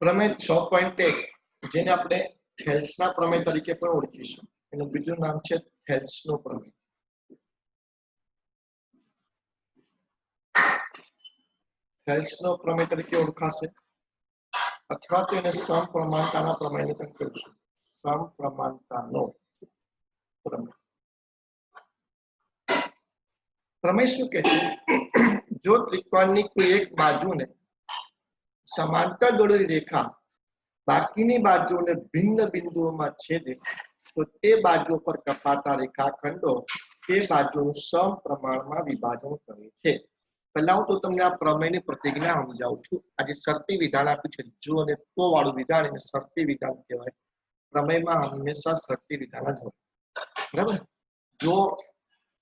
પ્રમેય 6.1 જેને આપણે થેલ્સના પ્રમેય તરીકે પણ ઓળખીશું. એનું બીજું નામ છે થેલ્સનો પ્રમેય. થેલ્સનો પ્રમેય તરીકે ઓળખાશે અથવા તો એને સમપ્રમાણતાના પ્રમેયને પણ કહીશું. સમપ્રમાણતાનો પ્રમેય. પ્રમેય શું કહે છે? જો ત્રિકોણની કોઈ એક બાજુને સમાંતર દોરેલી રેખા બાકીની બાજુઓને ભિન્ન બિંદુઓમાં છેદે તો તે બાજુ પર કપાતા રેખાખંડો તે બાજુનું સમપ્રમાણમાં વિભાજન કરે છે. પહેલા હું તો તમને આ પ્રમેયની પ્રતિજ્ઞા સમજાવું છું. આજે શરતી વિધાન આપ્યું છે, જો અને તો વાળું વિધાન એને શરતી વિધાન કહેવાય. પ્રમેયમાં હંમેશા શરતી વિધાન જ હોય, બરાબર. જો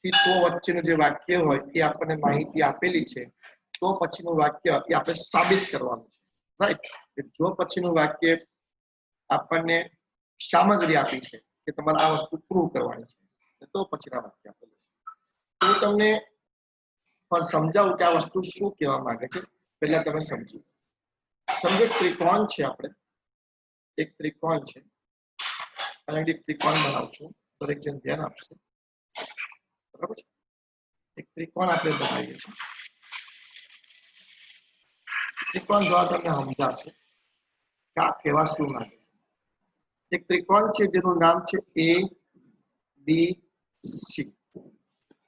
થી તો વચ્ચેનું જે વાક્ય હોય એ આપણને માહિતી આપેલી છે, તો પછીનું વાક્ય એ આપણે સાબિત કરવાનું છે, રાઈટ. જો પછીનું વાક્ય આપણને સામગ્રી આપી છે કે તમારે આ વસ્તુ પ્રૂવ કરવાની છે, તો પછીના વાક્ય આપેલું છે. તો તમને પણ સમજાવું કે આ વસ્તુ શું કહેવા માંગે છે. પહેલા તમે સમજો. ત્રિકોણ છે, આપણે એક ત્રિકોણ છે, અને એક ત્રિકોણ બનાવું છું. દરેક જણ ધ્યાન આપશે, બરાબર છે. એક ત્રિકોણ આપણે બનાવીએ છીએ. ત્રિકોણ દ્વારા તમને સમજાશે કે આ કેવા શું લાગે છે. એક ત્રિકોણ છે જેનું નામ છે એ બી સી.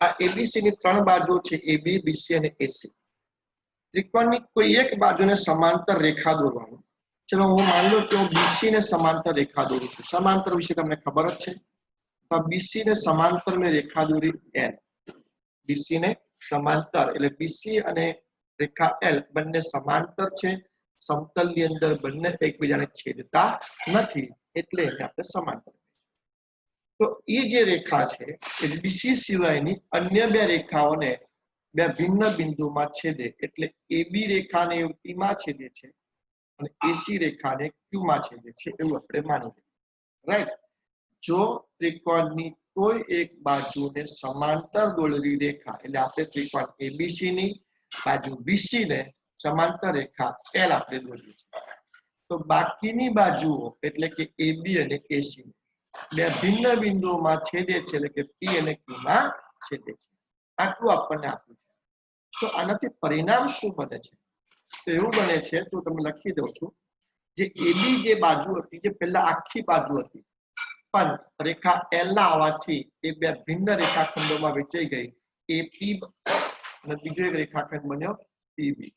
આ એબીસી ની ત્રણ બાજુ છે, એબી, બીસી અને એસી. ત્રિકોણની કોઈ એક બાજુને સમાંતર રેખા દોરવાનું. ચલો હું માની લો કે હું બીસી ને સમાંતર રેખા દોરું છું. સમાંતર વિશે તમને ખબર જ છે. તો બીસી ને સમાંતર મેં રેખા દોરી એલ. બીસી ને સમાંતર એટલે બીસી અને રેખા એલ બંને સમાંતર છે. સમતલની અંદર બંને એકબીજાને છેદતા નથી, એટલે એને આપણે સમાંતર. તો એ જે રેખા છે એ બીસી સિવાયની અન્ય બે રેખાઓને બે ભિન્ન બિંદુમાં છેદે, એટલે એબી રેખાને ટીમાં છેદે છે અને એસી રેખાને ક્યુમાં છેદે છે, એવું આપણે માની લઈએ, રાઈટ. જો ત્રિકોણની કોઈ એક બાજુને સમાંતર દોરેલી રેખા એટલે આપણે ત્રિકોણ એબીસી ની બાજુ બીસી ને સમાંતર રેખા એલ આપણે દોરીએ છીએ, તો બાકીની બાજુઓ એટલે કે એબી અને એસી બે ભિન્ન બિંદુઓમાં છેદે છે, એટલે કે પી અને ક્યુમાં છેદે છે. આટલું આપણને આપ્યું છે. તો આનાથી પરિણામ શું બને છે? તો એવું બને છે, તો તમે લખી દઉં છું. જે એબી જે બાજુ હતી, જે પહેલા આખી બાજુ હતી, પણ રેખા એલ ના આવવાથી એ બે ભિન્ન રેખાખંડોમાં વહેંચાઈ ગઈ. એપી અને બીજો એક રેખાખંડ બન્યો પીબી.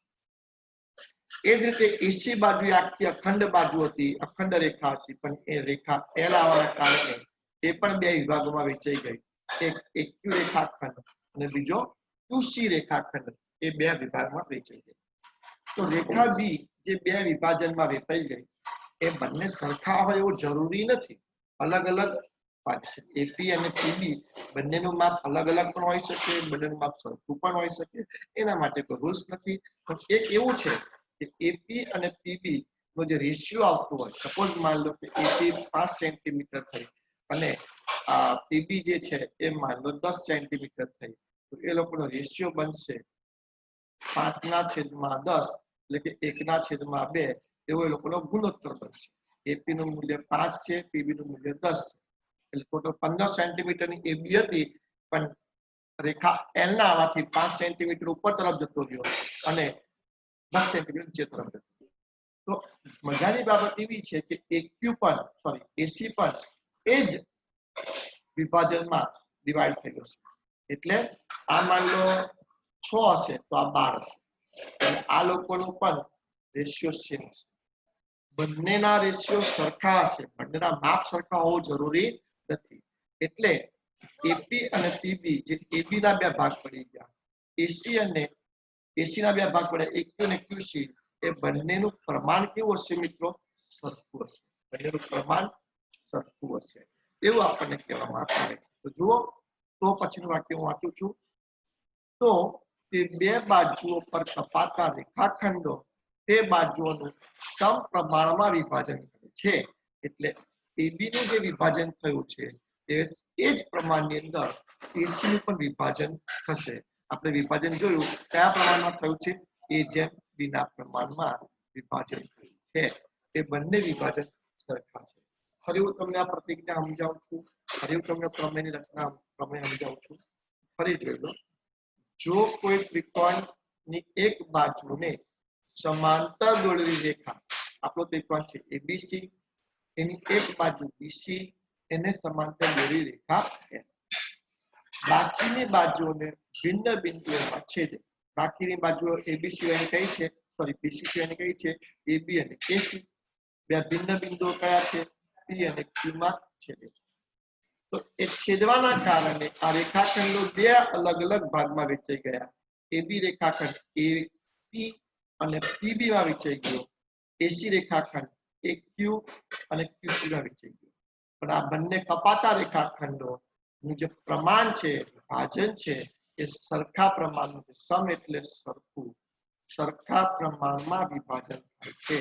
એ જ રીતે એસી બાજુ આખી અખંડ બાજુ હતી, અખંડ રેખા હતી, પણ એ રેખા એલ આવવાના કારણે એ પણ બે વિભાગોમાં વહેંચાઈ ગઈ. એક એક્યુ રેખાખંડ અને બીજો ક્યુસી રેખાખંડ, એ બે વિભાગમાં વહેંચાઈ ગઈ. તો રેખા બી જે બે વિભાજનમાં વહેંચાઈ ગઈ, એ બંને સરખા હોય એવું જરૂરી નથી. અલગ અલગ એપી અને પીબી બંનેનું માપ અલગ અલગ પણ હોઈ શકે, બંનેનું માપ સરખું પણ હોઈ શકે. એના માટે કોઈ રૂલ્સ નથી. પણ એક એવું છે કે એપી અને પીબી નો જે રેશિયો આવતો હોય, સપોઝ માન લો કે એપી 5 સેન્ટીમીટર થઈ અને પીબી જે છે એ માન લો 10 સેન્ટીમીટર થઈ, તો એ લોકોનો રેશિયો બનશે 5/10, એટલે કે 1/2, એવો એ લોકોનો ગુણોત્તર બનશે. એપી નું મૂલ્ય 5 છે, પીબી નું મૂલ્ય 10 છે, એટલે ટોટલ 15 સેન્ટીમીટરની એબી હતી, પણ રેખા એલ ના આવવાથી 5 સેન્ટીમીટર ઉપર તરફ જતો રહ્યો અને 10 સેન્ટીમીટર નીચે તરફ જતો. તો મજાની બાબત એવી છે કે એક્યુ પણ એસી પણ એ જ વિભાજનમાં ડિવાઈડ થઈ જશે. એટલે આ માન લો 6 હશે તો આ 12 હશે. એટલે આ લોકોનું પણ રેશિયો સેમ હશે. બંનેના રેશિયો સરખા હશે, બંનેના માપ સરખા હોવું જરૂરી નથી. એટલે એપી અને પીબી જે એબી ના બે ભાગ પડી ગયા, એસી અને એસી ના બે ભાગ પડ્યા, એક્યુ અને ક્યુસી, એ બંનેનું પ્રમાણ કેવું હશે મિત્રો? સરખું હશે. બંનેનું પ્રમાણ સરખું હશે, એવું આપણને કહેવામાં આવે છે. તો જુઓ, તો પછીનું વાક્ય હું વાંચું છું. તો તે બે બાજુઓ પર કપાતા રેખાખંડો તે બાજુઓનું સમપ્રમાણમાં વિભાજન કરે છે. એટલે એબી નું જે વિભાજન થયું છે એ જ પ્રમાણની અંદર એસી નું પણ વિભાજન થશે. આપણે વિભાજન જોયું કયા પ્રમાણમાં થયું છે? એ જેમ બીના પ્રમાણમાં વિભાજન થયું છે. એ બંને વિભાજન સરખા છે. ફરી હું તમને આ પ્રતિજ્ઞા સમજાવું છું, ફરી હું તમને પ્રમેયની રચના પ્રમેય સમજાવું છું. ફરી જોઈ લો. જો કોઈ ત્રિકોણની એક બાજુને સમાંતર દોરેલી રેખા, આપણો ત્રિકોણ છે એબીસી, એની એક બાજુ બીસી, એને સમાંતર દોરેલી રેખા એમ. બાકીની બાજુઓને ભિન્ન બિંદુઓમાં છેદે. બાકીની બાજુઓ એબી સિવાયની કઈ છે, સોરી બીસી સિવાયની કઈ છે, એબી અને એસી. બે ભિન્ન બિંદુઓ કયા છે, પી અને ક્યુ માં છેદે છે. તો એ છેદવાના કારણે આ રેખાખંડો બે અલગ અલગ ભાગમાં વહેંચાઈ ગયા. એબી રેખાખંડ એપી અને પીબી માં વહેંચાઈ ગયો. એસી રેખાખંડ એક્યુ અને ક્યુસી માં વહેંચાઈ ગયો. પણ આ બંને કપાતા રેખાખંડો નું જે પ્રમાણ છે, વિભાજન છે, એ સરખા પ્રમાણનું છે. સમ એટલે સરખું, સરખા પ્રમાણમાં વિભાજન થાય છે.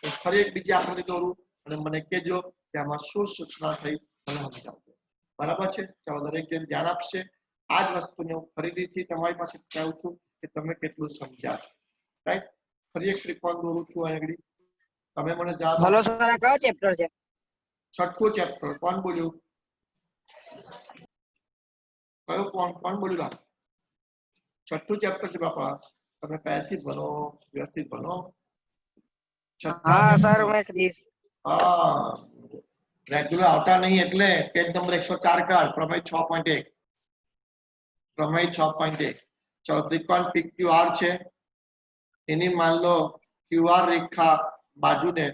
તો ફરી એક બીજી આકૃતિ દોરું અને મને કહેજો કે આમાં શું સૂચના થઈ, મને સમજાવજો. બરાબર છે? ચાલો દરેક જણ ધ્યાન આપશે. આ જ વસ્તુને હું ફરીથી તમારી પાસે કહું છું કે તમે કેટલું સમજ્યા છો. રાઈટ? ફરી એક ત્રિકોણ દોરું છું અહીં. તમે મને જવાબ હલો સર, આ કયો ચેપ્ટર છે? છઠ્ઠું ચેપ્ટર. કોણ બોલ્યું? કયું કોણ બોલ્યું? છઠ્ઠું ચેપ્ટર છે બાપા. તમે પહેલેથી ભણો, વ્યવસ્થિત ભણો. હા સર, મેં કરીશ. હા, રેગ્યુલર આવતા નહીં એટલે પેજ નંબર 104 કાઢ. પ્રમેય 6.1. પ્રમેય 6.1. ચલો, ત્રિકોણ PQR છે. એની માન લો QR રેખા બાજુને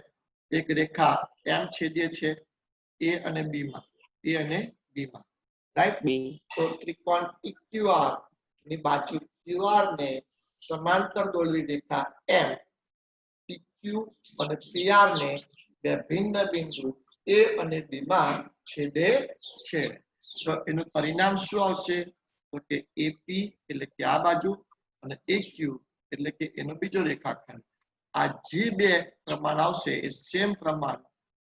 એક રેખા એમ છેદે છે A અને B માં. A અને B માં. રાઈટ? તો ત્રિકોણ PQR ની બાજુ QR ને સમાંતર દોરેલી રેખા M, PQ અને PR ને બે ભિન્ન બિંદુ A અને B માં છેદે છે. તો એનું પરિણામ શું આવશે? તો કે AP એટલે કે આ બાજુ અને AQ એટલે કે એનો બીજો રેખાખંડ. આ જે બે પ્રમાણ આવશે એ સેમ પ્રમાણ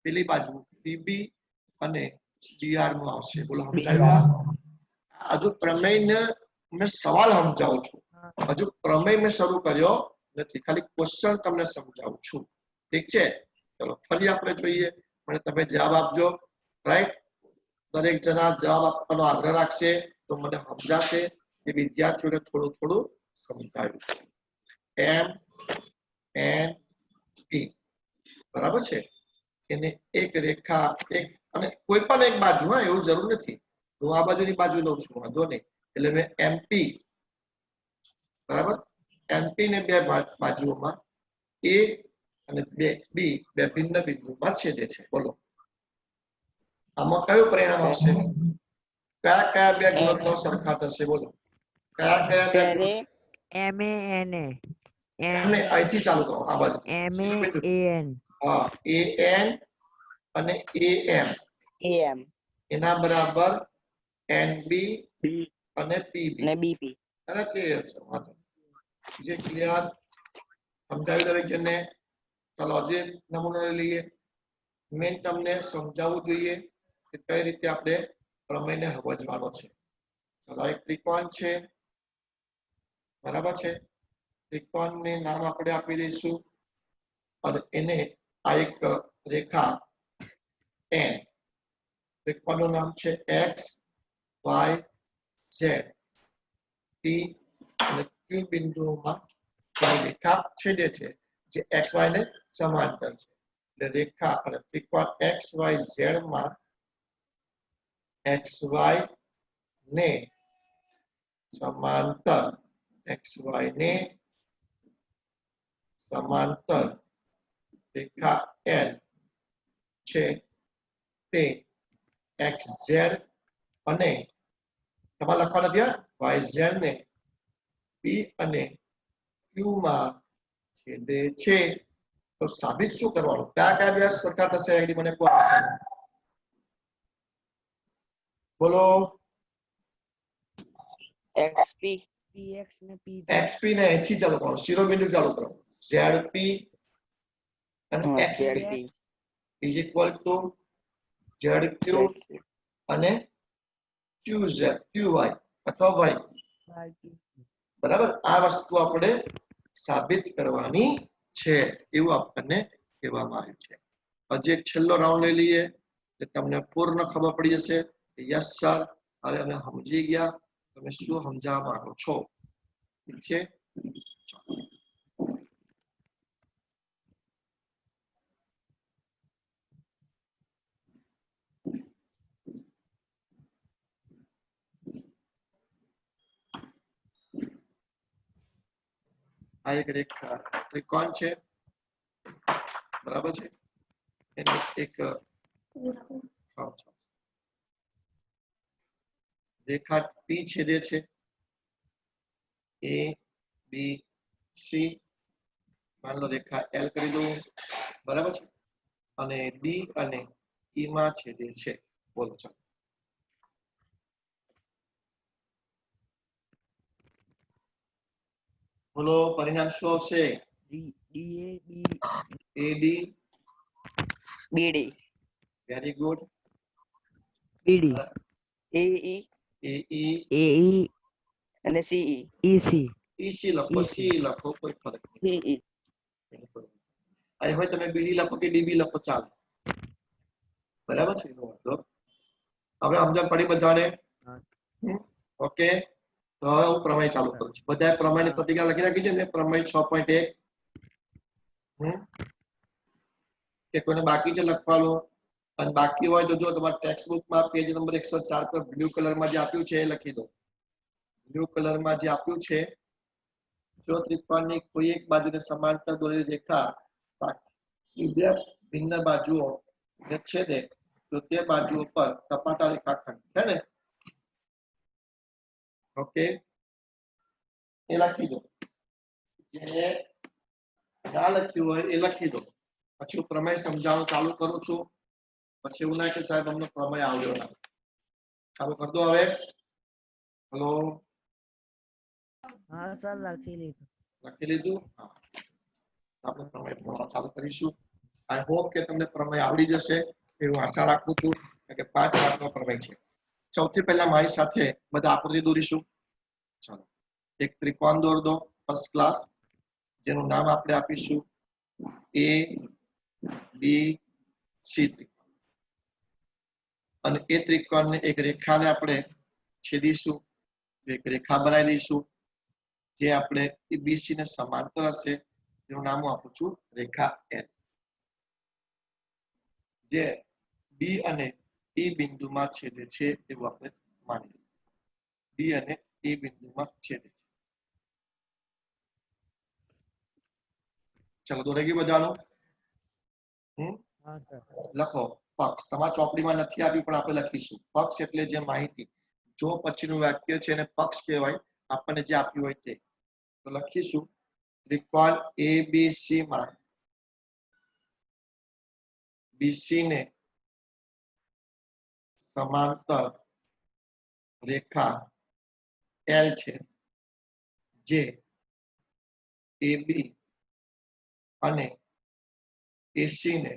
પેલી બાજુ PB અને PR નું આવશે. બોલો સમજાયું? હજુ પ્રમેયને મેં સવાલ સમજાવું છું. હજુ પ્રમેય મેં શરૂ કર્યો નથી, ખાલી ક્વેશ્ચન તમને સમજાવું છું. ઠીક છે? ચલો ફરી આપણે જોઈએ. મને તમે જવાબ આપજો. રાઈટ? દરેક જણા જવાબ આપવાનો આગ્રહ રાખશે તો મને સમજાશે કે વિદ્યાર્થીઓને થોડું થોડું સમજાયું. M N P બરાબર છે? એને એક રેખા એક અને કોઈ પણ એક બાજુ, હા, એવું જરૂર નથી. હું આ બાજુની બાજુ લઉં છું, વાંધો નહીં. એટલે મેં MP, બરાબર, MP ને બે બાજુઓમાં A અને B બે ભિન્ન બિંદુમાં છેદે છે. બોલો આમાં કયું પરિણામ આવશે? કયા કયા બે ગુણોત્તરો સરખા થશે? બોલો કયા કયા બે ગુણોત્તરો? એમને અહીંથી ચાલુ કરો. આ બાજુ હા, AN અને AM એના બરાબર NB અને PB અને જે ક્લિયર સમજાવી દરેક જણને. ચાલો હજી નમૂનો લઈએ. મેં તમને સમજાવવું જોઈએ કે કઈ રીતે આપણે પ્રમેયને સમજવાનો છે. ચાલો, એક ત્રિકોણ છે, બરાબર છે? ત્રિકોણને નામ આપણે આપી દઈશું અને એને આ એક રેખા N, ત્રિકોણનું નામ છે X Y Z, P અને Q બિંદુઓમાં રેખા છેદે છે જે XY ને સમાંતર છે. એટલે રેખા અને ત્રિકોણ XYZ માં XY ને સમાંતર, XY ને સમાંતર રેખા L છે તે XZ અને તમારે લખવા નથી, YZ ને P અને Q માં છેદે છે. તો સાબિત શું કરવાનું? કયા કયા બે સરખા થશે? મને કહો. બોલો. XP ને અહીંથી ચાલુ કરો, શિરોબિંદુ ચાલુ કરો. ZP અને XP is equal to ZQ અને QZ, QY અથવા Y. બરાબર? આ વસ્તુ આપણે સાબિત કરવાની છે એવું આપણને કહેવામાં આવ્યું છે. હજી એક છેલ્લો રાઉન્ડ લઈ લઈએ એટલે તમને પૂર્ણ ખબર પડી જશે કે યસ સર હવે અમે સમજી ગયા તમે શું સમજાવવા માંગો છો. ઠીક છે. આ એક રેખા ત્રિકોણ છે બરાબર છે એને એક રેખા ટી છેદે છે એ બી સી માન લો રેખા એલ કરી દઉં બરાબર છે અને ડી અને ઈ માં છેદે છે. બોલો ચાલો બોલો પરિણામ શું આવશે? એડી બીડી વેરી ગુડ BD એઈ એઈ AE અને સીઈ EC ઈસી લખો સી લખો કોઈ ફરક નહીં. સીઈ અહીં હોય તમે બીડી લખો કે ડીબી લખો ચાલો બરાબર છે. હવે સમજણ પડી બધાને? ઓકે તો હવે હું પ્રમેય ચાલુ કરું છું. બધા પ્રમેયની પ્રતિક્રિયા લખી નાખી છે ને પ્રમેય 6.1 કે કોઈને બાકી છે લખવાનું અને બાકી હોય તો જો તમારા ટેક્સ્ટ બુકમાં પેજ નંબર 104 પર બ્લુ કલરમાં જે આપ્યું છે એ લખી દો. બ્લુ કલરમાં જે આપ્યું છે જો ત્રિકોણની કોઈ એક બાજુને સમાંતર દોરેલી રેખા બાકી બે ભિન્ન બાજુઓ ને છેદે તો તે બાજુઓ પર સપાટા રેખાખંડ છે ને ઓકે એ લખી દો. જે ના લખ્યું હોય એ લખી દો. પછી હું પ્રમેય સમજાવવાનું ચાલુ કરું છું. પછી એવું ના કે સાહેબ અમને પ્રમેય આવ્યો ના. ચાલુ કર દો હવે. હેલો હા સર લખી લીધું. લખી લીધું? હા આપણે પ્રમેય ભણવા ચાલુ કરીશું. આઈ હોપ કે તમને પ્રમેય આવડી જશે એવું આશા રાખું છું કે 5 માર્કનો પ્રમેય છે. સૌથી પહેલા મારી સાથે બધા આકૃતિ દોરીશું. ચાલો એક ત્રિકોણ દોર દો ફર્સ્ટ ક્લાસ જેનું નામ આપણે આપીશું એ બી સી ત્રિકોણ અને એ ત્રિકોણને એક રેખાને આપણે છેદીશું. એક રેખા બનાવી લઈશું જે આપણે બીસી ને સમાંતર હશે જેનું નામ હું આપું છું રેખા એલ જે ડી અને ઈ બિંદુમાં છેદે છે એવું આપણે માની લઈએ. ડી અને ઈ બિંદુમાં છેદે છે. ચલો દોરાઈ ગયું બધાનું? હા સર લખો પક્ષ. તમારા ચોપડીમાં નથી આપ્યું પણ આપણે લખીશું. પક્ષ એટલે જે માહિતી જો પછીનું વાક્ય છે એને પક્ષ કહેવાય આપણને જે આપ્યું હોય તે. તો લખીશું ત્રિકોણ એબીસી માં બીસી ને સમાંતર રેખા એલ છે જે AB અને AC ને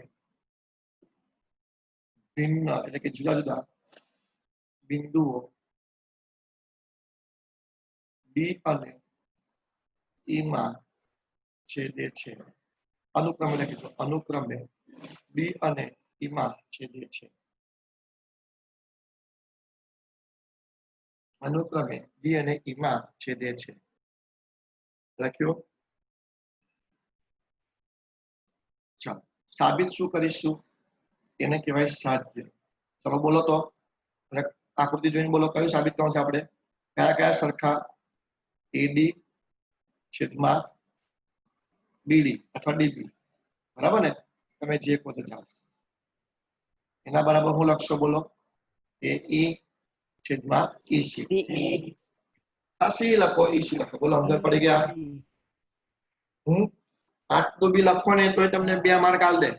ભિન્ન એટલે કે જુદા જુદા બિંદુઓ ડી અને ઈ માં છેદે છે. અનુક્રમે લખીજો અનુક્રમે ડી અને ઈ માં છેદે છે. અનુક્રમે ડી અને ઈ માં છેદે છે. લખ્યું? ચાલો સાબિત શું કરીશું એને કહેવાય સાધ્ય. ચલો બોલો તો આકૃતિ જોઈને બોલો કયું સાબિત કરવાનું છે આપણે? કયા કયા સરખા એડી છેદમાં બીડી અથવા ડીબી બરાબર ને તમે જે કહો તો ચાલશે. એના બરાબર હું લખશો બોલો? એ ઈ છેદમાં ઈસી. સી લખો ઈસી લખો. બોલો સમજણ પડી ગયા? આટલું બી લખો ને તોય તમને 2 માર્ક આલ દે.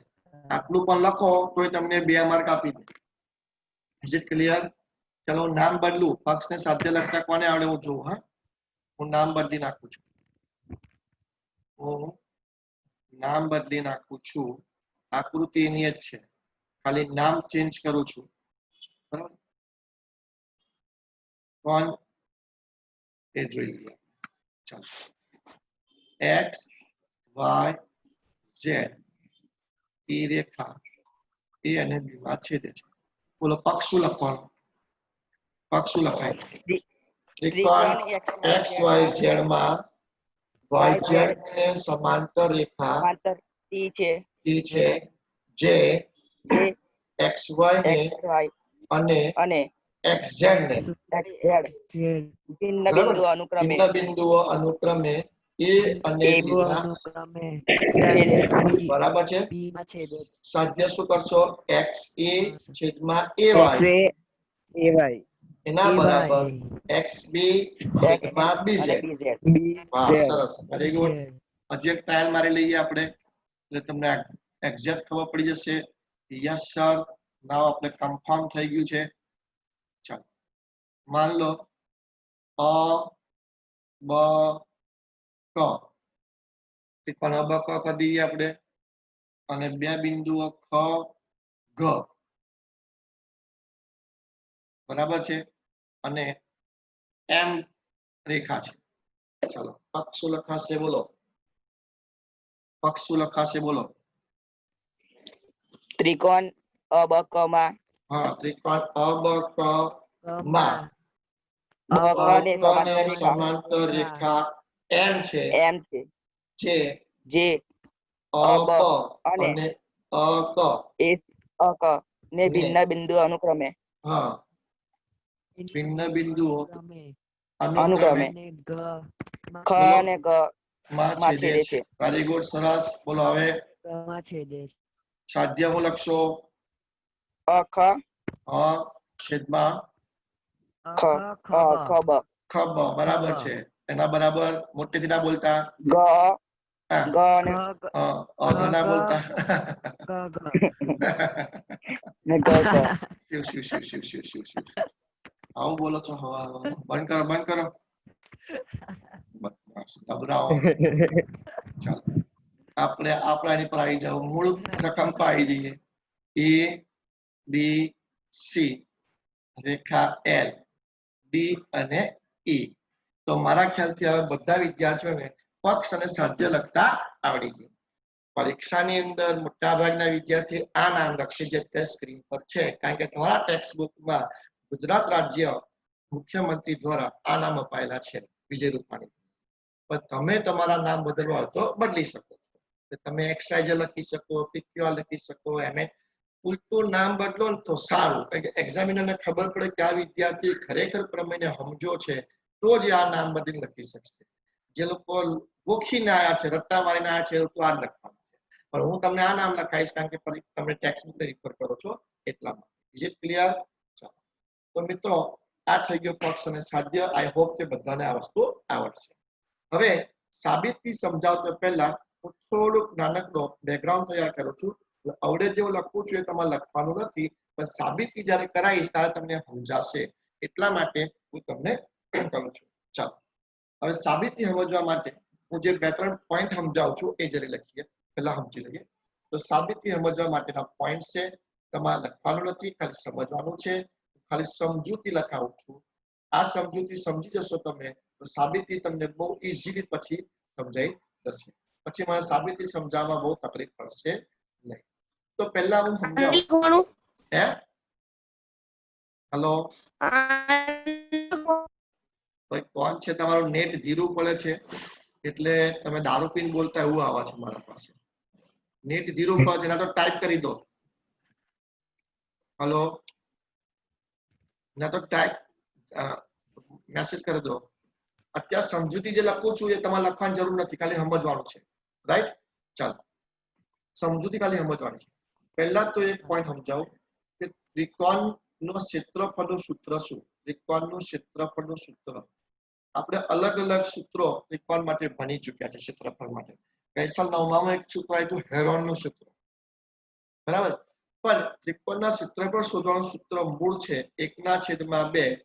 આટલું પણ લખો તોય તમને 2 માર્ક આપી દે. Is it clear? ચલો નામ બદલું. પક્ષને સાધ્ય લખતા કોને આવડે હું જોઉં. હા હું નામ બદલી નાખું છું. હું નામ બદલી નાખું છું. આકૃતિ એની જ છે ખાલી નામ ચેન્જ કરું છું. બરાબર કોણ એ જોઈ લઈએ. ચાલો x y z એ રેખા એ અને બી માં છેદે છે. બોલો પક્ષ શું લખવાનું? પક્ષ શું લખાય? ત્રિકોણ XYZ માં YZ ને સમાંતર રેખા સમાંતર E છે એ છે જે જે XY ને XY અને અને XZ ને XZ ભિન્ન બિંદુઓ અનુક્રમે ભિન્ન બિંદુઓ અનુક્રમે A અને A B માં અનુક્રમે છેદે. બરાબર છે. બી માં છેદે છે. સાધ્ય શું કરશો? XA છેદમાં XA AY AY એના બરાબર XB છેદમાં BZ. અને BZ વાહ, BZ સરસ, વેરી ગુડ. હજી એક ટ્રાયલ મારી લઈએ આપણે, એટલે તમને એક્ઝેક્ટ ખબર પડી જશે. યસ સર, નાવ આપણે કન્ફર્મ થઈ ગયું છે. ચાલો, માન લો અ બ ક ત્રિકોણ અ બ ક કરી દઈએ આપણે, અને બે બિંદુઓ ખ ગ, બરાબર છે, અને એમ રેખા છે. ચાલો, પક્ષ શું લખાશે બોલો? પક્ષ શું લખાશે બોલો? ત્રિકોણ અબક માં હા, ત્રિકોણ અ બ ક માં બક ને સમાંતર રેખા સમાંતર રેખા એમ છે એમ છે જે જે અ અબ બ અને અને અ ક એ અક ને ભિન્ન બિંદુ અનુક્રમે હા ભિન્ન બિંદુઓ અનુક્રમે ખ બોલો અને ગ માં માં છેદે છેદે છે. છે. વેરી ગુડ, સરસ. બોલો હવે સાધ્ય હું લખશો? અખ અ છેદમાં ખબ ખબ, બરાબર છે. એના બરાબર મોટેથી ના બોલતા, ગ હા, ગ અને અઘ ના બોલતા. ને ગ ગ શિવ શિવ શિવ શિવ શિવ શિવ શિવ. આવું બોલો છો હવા હવામાં? બંધ કરો, બંધ કરો. બસ, ગભરાઓ. ચાલો, આપણે એની પર આવી જાવ, મૂળ રકમ પર આવી જઈએ. A B C Rekha L D અને E. તો મારા ખ્યાલથી હવે બધા વિદ્યાર્થીઓને પક્ષ અને સાધ્ય લખતા આવડી ગયું. પરીક્ષાની અંદર મોટાભાગના વિદ્યાર્થી આ નામ લખશે જે અત્યારે સ્ક્રીન પર છે, કારણ કે તમારા ટેક્સ્ટ બુકમાં ગુજરાત રાજ્ય મુખ્યમંત્રી દ્વારા આ નામ અપાયેલા છે, વિજય રૂપાણી. પણ તમે તમારા નામ બદલવા હોય તો બદલી શકો છો. તમે XYZ લખી શકો, PQR લખી શકો, ઉલટું નામ બદલો ને તો સારું, કારણ કે એક્ઝામિનરને ખબર પડે કે આ વિદ્યાર્થી ખરેખર પ્રમેયને સમજો છે, તો જ આ નામ બદલી લખી શકશે. જે લોકો ગોખીને આવ્યા છે, રટ્ટા મારીને આવ્યા છે, એ લોકો આ લખવાનું છે. પણ હું તમને આ નામ લખાઈશ કારણ કે તમે ટેક્સ્ટ બુક રિફર કરો છો એટલા માટે. Is it clear? ચાલો, તો મિત્રો આ થઈ ગયો પક્ષ અને સાધ્ય. આઈ હોપ કે બધાને આ વસ્તુ આવડશે. હવે સાબિતી સમજાવતા પહેલા હું થોડુંક નાનકડો બેકગ્રાઉન્ડ તૈયાર કરું છું. આવડે જેવું લખું છું એ તમારે લખવાનું નથી, પણ સાબિતી જ્યારે કરાવીશ ત્યારે તમને સમજાશે, એટલા માટે હું તમને કરું છું. ચાલો, હવે સાબિતી સમજવા માટે હું જે બે ત્રણ પોઈન્ટ સમજાવું છું એ જરી લખીએ, પહેલા સમજી લઈએ. તો સાબિતી સમજવા માટેના પોઈન્ટ છે, તમારે લખવાનું નથી, ખાલી સમજવાનું છે. ખાલી સમજૂતી લખાવું છું. આ સમજૂતી સમજી જશો તમે તો સાબિતી તમને બહુ ઈઝીલી પછી સમજાઈ જશે. પછી મને સાબિતી સમજાવવામાં બહુ તકલીફ પડશે નહીં. તો પહેલા હું સમજાવું. હે, હેલો, ભાઈ કોણ છે? તમારું નેટ ધીરું પડે છે, એટલે તમે દારૂ પીને બોલતા એવું આવે છે મારા પાસે. નેટ ધીરું પડે છે, ના તો ટાઈપ કરી દો. હેલો, ના તો ટાઈપ મેસેજ કરી દો. અત્યારે સમજૂતી જે લખું છું એ તમારે લખવાની જરૂર નથી, ખાલી સમજવાનું છે. રાઈટ? ચાલો, સમજૂતી ખાલી સમજવાની છે. પહેલા તો એક પોઈન્ટ સમજાવું કે ત્રિકોણનો ક્ષેત્રફળનું સૂત્ર શું? ત્રિકોણનું ક્ષેત્રફળનું સૂત્ર આપણે અલગ અલગ સૂત્રો ત્રિકોણ માટે ભણી ચૂક્યા છે. ક્ષેત્રફળ માટે ગઈસાલ 9માં એક સૂત્ર આવ્યું હેરોનનું સૂત્ર, બરાબર. પણ ત્રિકોણના ક્ષેત્રફળ શોધવાનું સૂત્ર મૂળ છે 1/2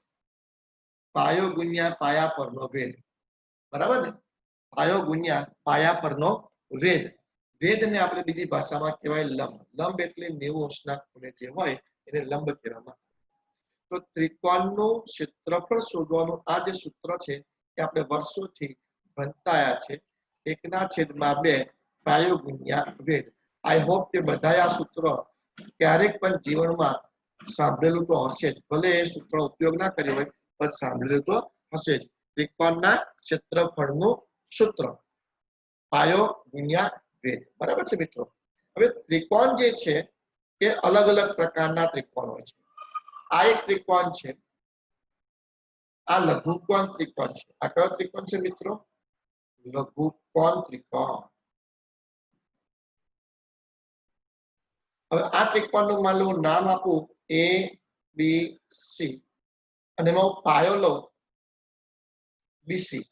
પાયો ગુણ્યા પાયા પરનો ભેદ, બરાબર ને? પાયો ગુણ્યા પાયા પરનો વેદ. વેદને આપણે બીજી ભાષામાં કહેવાય લંબ. લંબ એટલે 90 અંશના ખૂણે જે હોય એને લંબ કહેવામાં. તો ત્રિકોણનું ક્ષેત્રફળ શોધવાનું આ જે સૂત્ર છે એ આપણે વર્ષોથી ભણતા આવ્યા છે. 1/2 પાયો ગુણ્યા વેદ. આઈ હોપ કે બધાએ આ સૂત્ર ક્યારેક પણ જીવનમાં સાંભળેલું તો હશે જ, ભલે એ સૂત્ર ઉપયોગ ના કર્યો હોય પણ સાંભળેલું તો હશે જ. ત્રિકોણના ક્ષેત્રફળનું સૂત્ર પાયો ગુણ્યા વેધ. બરાબર છે મિત્રો. હવે ત્રિકોણ જે છે એ અલગ અલગ પ્રકારના ત્રિકોણ હોય છે. આ એક ત્રિકોણ છે, આ લઘુકોણ ત્રિકોણ છે. આ કયો ત્રિકોણ છે મિત્રો? લઘુકોણ ત્રિકોણ. હવે આ ત્રિકોણનું માન લો નામ આપું એ બી સી અને એમાં હું પાયો લઉં બીસી.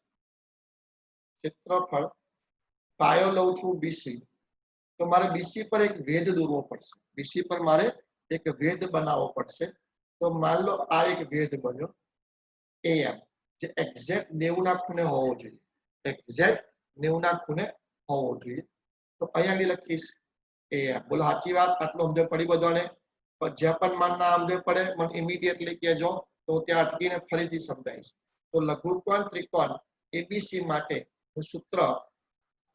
ક્ષેત્રફળ પાયો લઉં છું બીસી, તો મારે બીસી પર એક વેધ દોરવો પડશે. બીસી પર મારે એક વેધ બનાવવો પડશે. તો માન લો આ એક વેધ બન્યો AM, જે એક્ઝેક્ટ 90 ના ખૂણે હોવો જોઈએ. એક્ઝેક્ટ 90 ના ખૂણે હોવો જોઈએ. તો અહીંયા લખીશ AM. બોલો સાચી વાત? આટલો સમજ પડી બધાને? પણ જ્યાં પણ માન ના સમજ પડે મને ઇમિડિયેટલી કહેજો, તો ત્યાં અટકીને ફરીથી સમજાવીશ. તો લઘુકોણ ત્રિકોણ એબીસી માટે સૂત્ર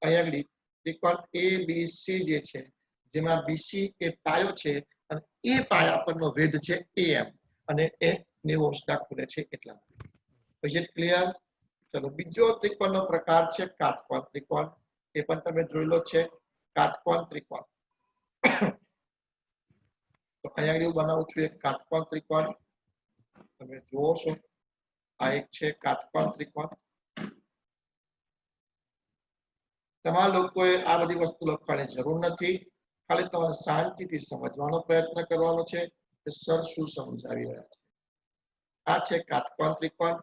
અહીંયા ત્રિકોણ એબીસી જે છે, જેમાં બીસી એ પાયો છે અને એ પાયા પરનો વેધ છે AM અને એ 90 ખૂણે છે એટલા. પછી ક્લિયર? ચલો બીજો ત્રિકોણનો પ્રકાર છે કાટકોણ ત્રિકોણ. એ પણ તમે જોઈ લો છે, કાટકોણ ત્રિકોણ. તો અહીંયા હું બનાવું છું એક કાટકોણ ત્રિકોણ. તમે જુઓ છો આ એક છે કાટકોણ ત્રિકોણ. તમારા લોકોએ આ બધી વસ્તુ લખવાની જરૂર નથી, ખાલી તમારે શાંતિથી સમજવાનો પ્રયત્ન કરવાનો છે કે સર શું સમજાવી રહ્યા છે. આ છે કાટકોણ ત્રિકોણ.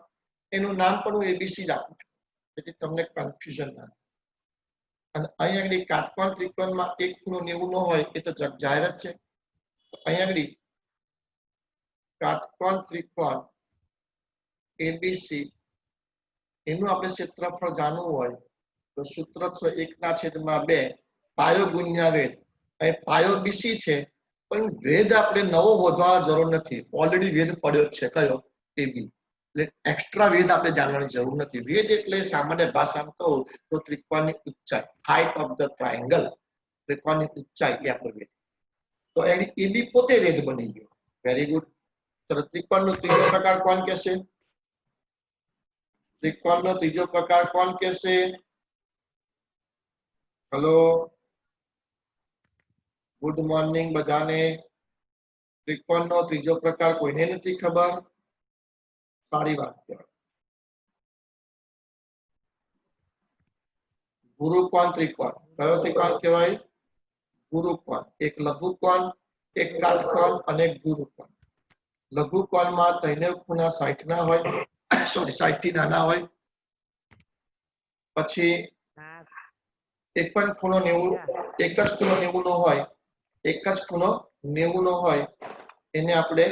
એનું નામ પણ હું એબીસી જ આપું છું જેથી તમને કન્ફ્યુઝન ના થાય. અને અહીંયા આગળ કાટકોણ ત્રિકોણમાં એક ખૂણો 90 નો હોય એ તો જગ જાહેર જ છે. અહીંયા આગળ કાટકોણ ત્રિકોણ એબીસી એનું આપણે ક્ષેત્રફળ જાણવું હોય તો સૂત્ર છે 1/2 પાયો ગુણ્યા વેધ. અહીં પાયો બીસી છે પણ વેધ આપણે નવો શોધવા જરૂર નથી, ઓલરેડી વેધ પડ્યો જ છે. કયો? એબી. એટલે એક્સ્ટ્રા વેધ આપણે જાણવાની જરૂર નથી. વેધ એટલે સામાન્ય ભાષામાં કહું તો ત્રિકોણની ઊંચાઈ, હાઇટ ઓફ ધ ટ્રાયેંગલ. ત્રિકોણની ઊંચાઈ એ આપણો વેધ. તો એની એબી પોતે વેધ બની ગયો. Very good. ચલો ત્રિકોણનો ત્રીજો પ્રકાર કોણ કહેશે? ત્રિકોણનો ત્રીજો પ્રકાર કોણ કહેશે? હેલો, ગુડ મોર્નિંગ બધાને. ત્રિકોણનો ત્રીજો પ્રકાર કોઈને નથી ખબર? સારી વાત કહેવાય. ગુરુકોણ ત્રિકોણ. કયો ત્રિકોણ કહેવાય? ગુરુકોણ. એક લઘુકોણ, એક કાટકોણ અને એક ગુરુકોણ. લઘુકોણમાં 93 ખૂણા 60 ના હોય, સોરી 60 થી નાના હોય. પછી એક પણ ખૂણો 90, એક જ ખૂણો 90 નો હોય, એક જ ખૂણો 90 નો હોય એને આપણે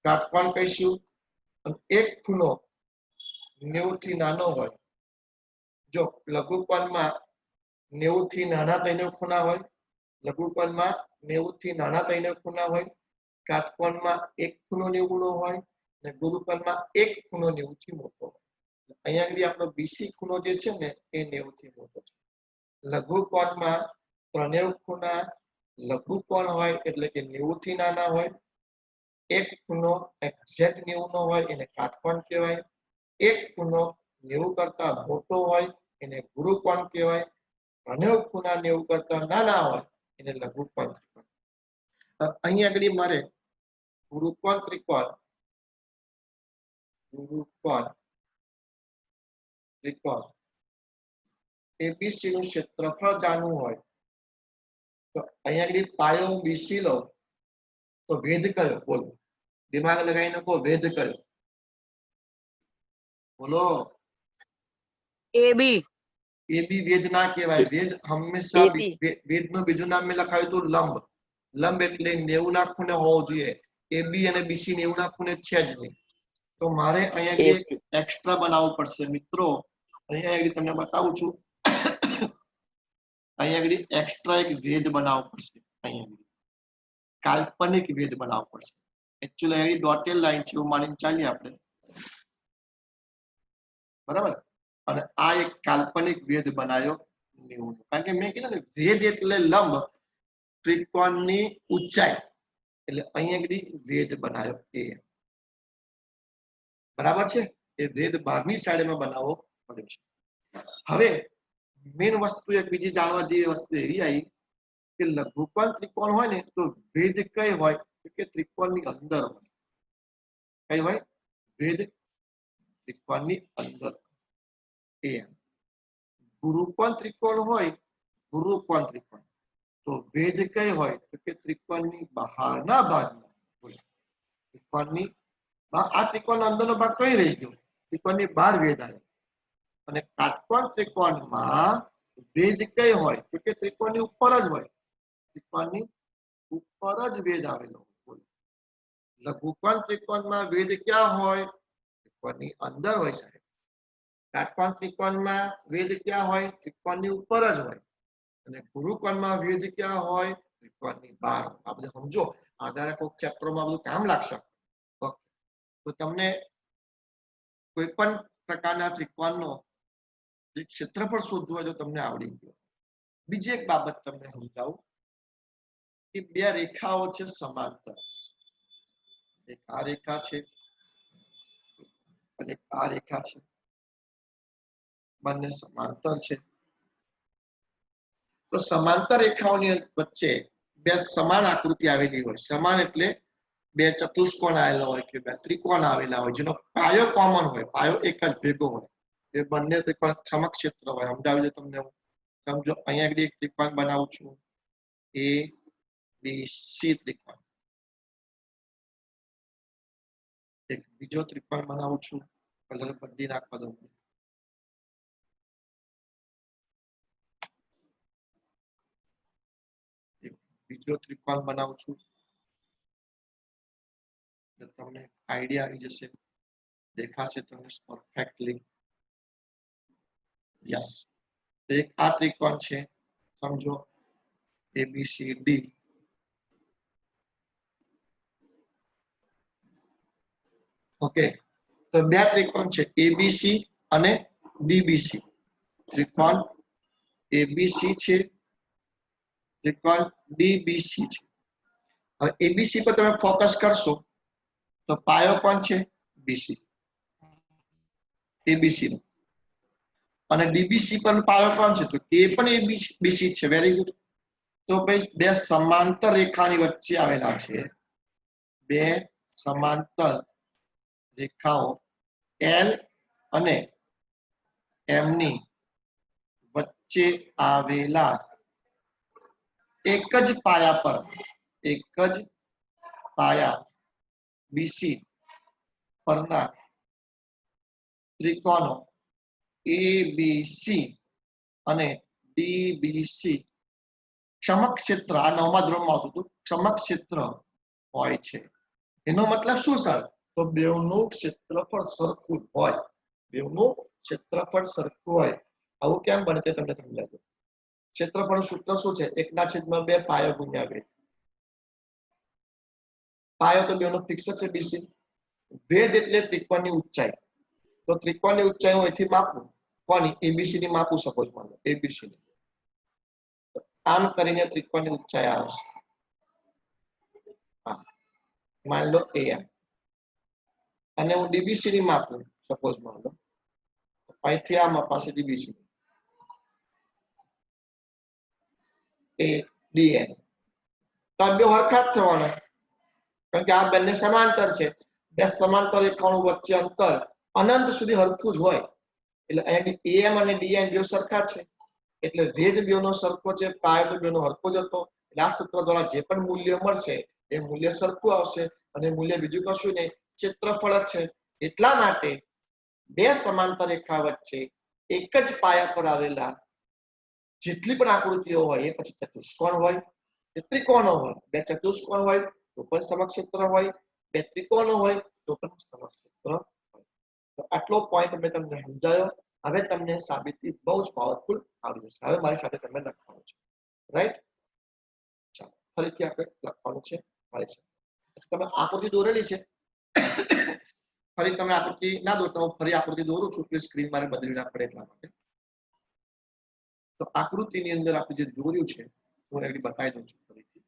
કાટકોણ કહીશું. અને એક ખૂણો 90 થી નાનો હોય, જો લઘુકોણમાં 90 થી નાના 93 ખૂણા હોય, લઘુકોણમાં 90 થી નાના 93 ખૂણા હોય, કાટકોણમાં એક ખૂણો 90 નો હોય અને ગુરુકોણમાં એક ખૂણો 90 થી મોટો હોય. અહીંયા આગળ આપણો બીસી ખૂણો જે છે ને એ 90 થી મોટો છે. લઘુકોણમાં 93 ખૂણા લઘુકોણ હોય એટલે કે 90 થી નાના હોય. એક ખૂણો એક્ઝેક્ટ 90 નો હોય એને કાટકોણ કહેવાય. એક ખૂણો 90 કરતા મોટો હોય એને ગુરુકોણ કહેવાય. 93 ખૂણા 90 કરતા નાના હોય એને લઘુકોણ ત્રિકોણ. અહીંયા આગળ મારે ગુરુકોણ ત્રિકોણ એબીસી નું ક્ષેત્રફળ જાણવું હોય તો અહીંયા આગળ પાયો બીસી લો તો વેધ કયો? બોલો, દિમાગ લગાવીને કહો, વેધ કયો? બોલો. એબી. એબી વેધ ના કહેવાય. વેધ હંમેશા વેધનું બીજું નામ મેં લખાવ્યું હતું લંબ. લંબ એટલે 90 ના ખૂણે હોવો જોઈએ. એબી અને બીસી 90 ના ખૂણે છે જ નહીં. તો મારે અહીંયા એક્સ્ટ્રા બનાવવું પડશે મિત્રો. અહીંયા તમને બતાવું છું. અહીંયા આગળ એક્સ્ટ્રા એક વેધ બનાવવો પડશે. અહીંયા કાલ્પનિક વેધ બનાવવો પડશે. એકચ્યુઅલી અહીં ડોટેડ લાઈન છે એવું માનીને ચાલીએ આપણે, બરાબર. અને આ એક કાલ્પનિક વેધ બનાવ્યો 90. કારણ કે મેં કીધું ને વેધ એટલે લંબ, ત્રિકોણની ઊંચાઈ એટલે અહીંયા આગળ વેધ બનાવ્યો એ બરાબર છે એ વેધ બહારની સાઈડમાં બનાવવો પડે છે હવે મેન વસ્તુ એક બીજી જાણવા જેવી વસ્તુ એવી આવી કે લઘુકોણ ત્રિકોણ હોય ને તો વેધ કઈ હોય કે ત્રિકોણની અંદર હોય કઈ હોય વેધ ત્રિકોણની અંદર એ ગુરુકોણ ત્રિકોણ હોય ગુરુકોણ ત્રિકોણ તો વેધ કઈ હોય તો કે ત્રિકોણની બહારના ભાગમાં હોય ત્રિકોણની આ ત્રિકોણ અંદરનો ભાગ કઈ રહી ગયો ત્રિકોણની બહાર વેધ આવ્યો અને કાટકોણ ત્રિકોણમાં વેધ કઈ હોય તો કે ત્રિકોણની ઉપર જ હોય ત્રિકોણની ઉપર જ વેધ આવેલો હોય લઘુકોણ ત્રિકોણમાં વેધ ક્યાં હોય ત્રિકોણની અંદર હોય સાહેબ કાટકોણ ત્રિકોણમાં વેધ ક્યાં હોય ત્રિકોણની ઉપર જ હોય અને ગુરુકોણમાં વેધ ક્યાં હોય ત્રિકોણની બહાર આ બધું સમજો આધારે કોઈક ચેપ્ટરમાં બધું કામ લાગશે તો તમને કોઈ પણ પ્રકારના ત્રિકોણનો જે ક્ષેત્રફળ શોધવું હોય તો તમને આવડી ગયો બીજી એક બાબત તમને સમજાવું કે બે રેખાઓ છે સમાંતર એક આ રેખા છે અને આ રેખા છે બંને સમાંતર છે તો સમાંતર રેખાઓની વચ્ચે બે સમાન આકૃતિ આવેલી હોય સમાન એટલે બે ચતુષ્કોણ આવેલા હોય કે બે ત્રિકોણ આવેલા હોય જેનો પાયો કોમન હોય પાયો એક જ ભેગો હોય એ બંને ત્રિકોણ સમક્ષેત્ર હોય સમજાવી દો તમને સમજો અહીંયા આગળ એક ત્રિકોણ બનાવું છું એ બી સી ત્રિકોણ એક બીજો ત્રિકોણ બનાવું છું કલર બદલી નાખવા દો બીજો ત્રિકોણ બનાવું છું તમને આઈડિયા આવી જશે દેખાશે તમને પરફેક્ટલી યસ એક આ ત્રિકોણ છે સમજો ABCD ઓકે તો બે ત્રિકોણ છે ABC અને DBC ત્રિકોણ ABC છે ત્રિકોણ DBC છે હવે ABC પર તમે ફોકસ કરશો તો પાયો કોણ છે BC ABC નો અને DBC પર પાયો કોણ છે તો એ પણ ABC છે વેરી ગુડ તો ભાઈ બે સમાંતર રેખાની વચ્ચે આવેલા છે બે સમાંતર રેખાઓ L અને M ની વચ્ચે આવેલા એક જ પાયા પર એક જ પાયા BC પરના ત્રિકોણો ABC અને DBC સમક્ષેત્ર આ નવમા ધોરણમાં આવતું હતું સમક્ષેત્ર હોય છે એનો મતલબ શું સર તો બેવનું ક્ષેત્રફળ સરખું હોય બેવનું ક્ષેત્રફળ સરખું હોય આવું કેમ બને તે તમને સમજાવું ક્ષેત્રફળ સૂત્ર શું છે 1/2 પાયો ગુણ્યા વેધ પાયો તો બેવનો ફિક્સ છે BC વેધ એટલે ત્રિકોણની ઊંચાઈ તો ત્રિકોણની ઊંચાઈ હું અહીંથી માપું કોની ABC ની માપું સપોઝ માનો ABC ની આમ કરીને ત્રિકોણની ઊંચાઈ આવશે હા માન લો AM અને હું DBC ની માપું સપોઝ માન લો અહીંથી આ માપાશે DBC એ DN તો આ બે હરખા જ થવાના કારણ કે આ બંને સમાંતર છે બે સમાંતર રેખાઓ વચ્ચે અંતર અનંત સુધી હરખું જ હોય એટલે અહીંયા AM અને DN બે સરખા છે એટલે વેધ બેનો સરખો છે પાયો તો બેનો હરખો જ હતો એટલે આ સૂત્ર દ્વારા જે પણ મૂલ્ય મળશે એ મૂલ્ય સરખું આવશે અને મૂલ્ય બીજું કશું નહીં ક્ષેત્રફળ જ છે એટલા માટે બે સમાંતર રેખા વચ્ચે એક જ પાયા પર આવેલા જેટલી પણ આકૃતિઓ હોય એ પછી ચતુષ્કોણ હોય કે ત્રિકોણો હોય બે ચતુષ્કોણ હોય તો પણ સમક્ષેત્ર હોય બે ત્રિકોણો હોય તો પણ સમક્ષેત્ર હોય તો આટલો પોઈન્ટ મેં તમને સમજાયો હવે તમને સાબિતી બહુ જ પાવરફુલ આવડી જશે હવે મારી સાથે તમે લખવાનું છે રાઈટ ચાલો ફરીથી આપણે લખવાનું છે મારી સાથે તમે આકૃતિ દોરેલી છે ફરી તમે આકૃતિ ના દોરતા હું ફરી આકૃતિ દોરું છું એટલે સ્ક્રીન મારે બદલવી ના પડે એટલા માટે તો આકૃતિની અંદર આપણે જે દોર્યું છે હું એકડી બતાવી દઉં છું ફરીથી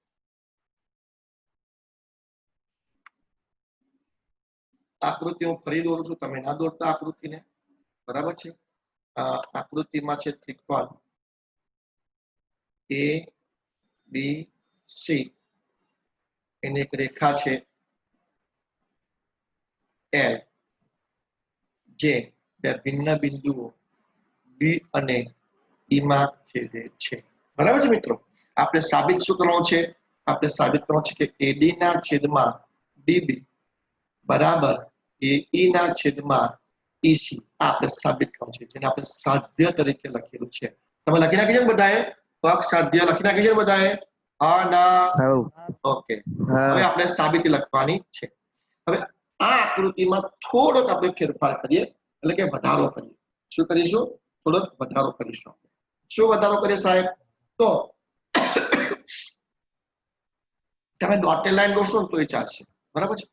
આકૃતિ હું ફરી દોરું છું, તમે ના દોરતા આકૃતિને, બરાબર છે. આકૃતિમાં છે ત્રિકોણ એ બી સી, એની એક રેખા છે એલ, જે બે ભિન્ન બિંદુઓ બી અને ઈ માં છેદે છે. બરાબર છે મિત્રો. આપણે સાબિત શું કરવાનું છે? આપણે સાબિત કરવાનું છે કે એડી ના છેદમાં ડીબી બરાબર એઈ ના છેદમાં ઈસી. આપણે સાબિત કરવાનું છે, જેને આપણે સાધ્ય તરીકે લખેલું છે. તમે લખી નાખી છે ને બધાએ? પક્ષ સાધ્ય લખી નાખી છે ને બધાએ? હા ના? ઓકે. હવે આપણે સાબિતી લખવાની છે. હવે આ આકૃતિમાં થોડોક આપણે ફેરફાર કરીએ, એટલે કે વધારો કરીએ. શું કરીશું? થોડોક વધારો કરીશું. શું વધારો કરીએ સાહેબ? તો તમે ડોટેડ લાઈન દોરશો ને તોય ચાલશે, બરાબર છે.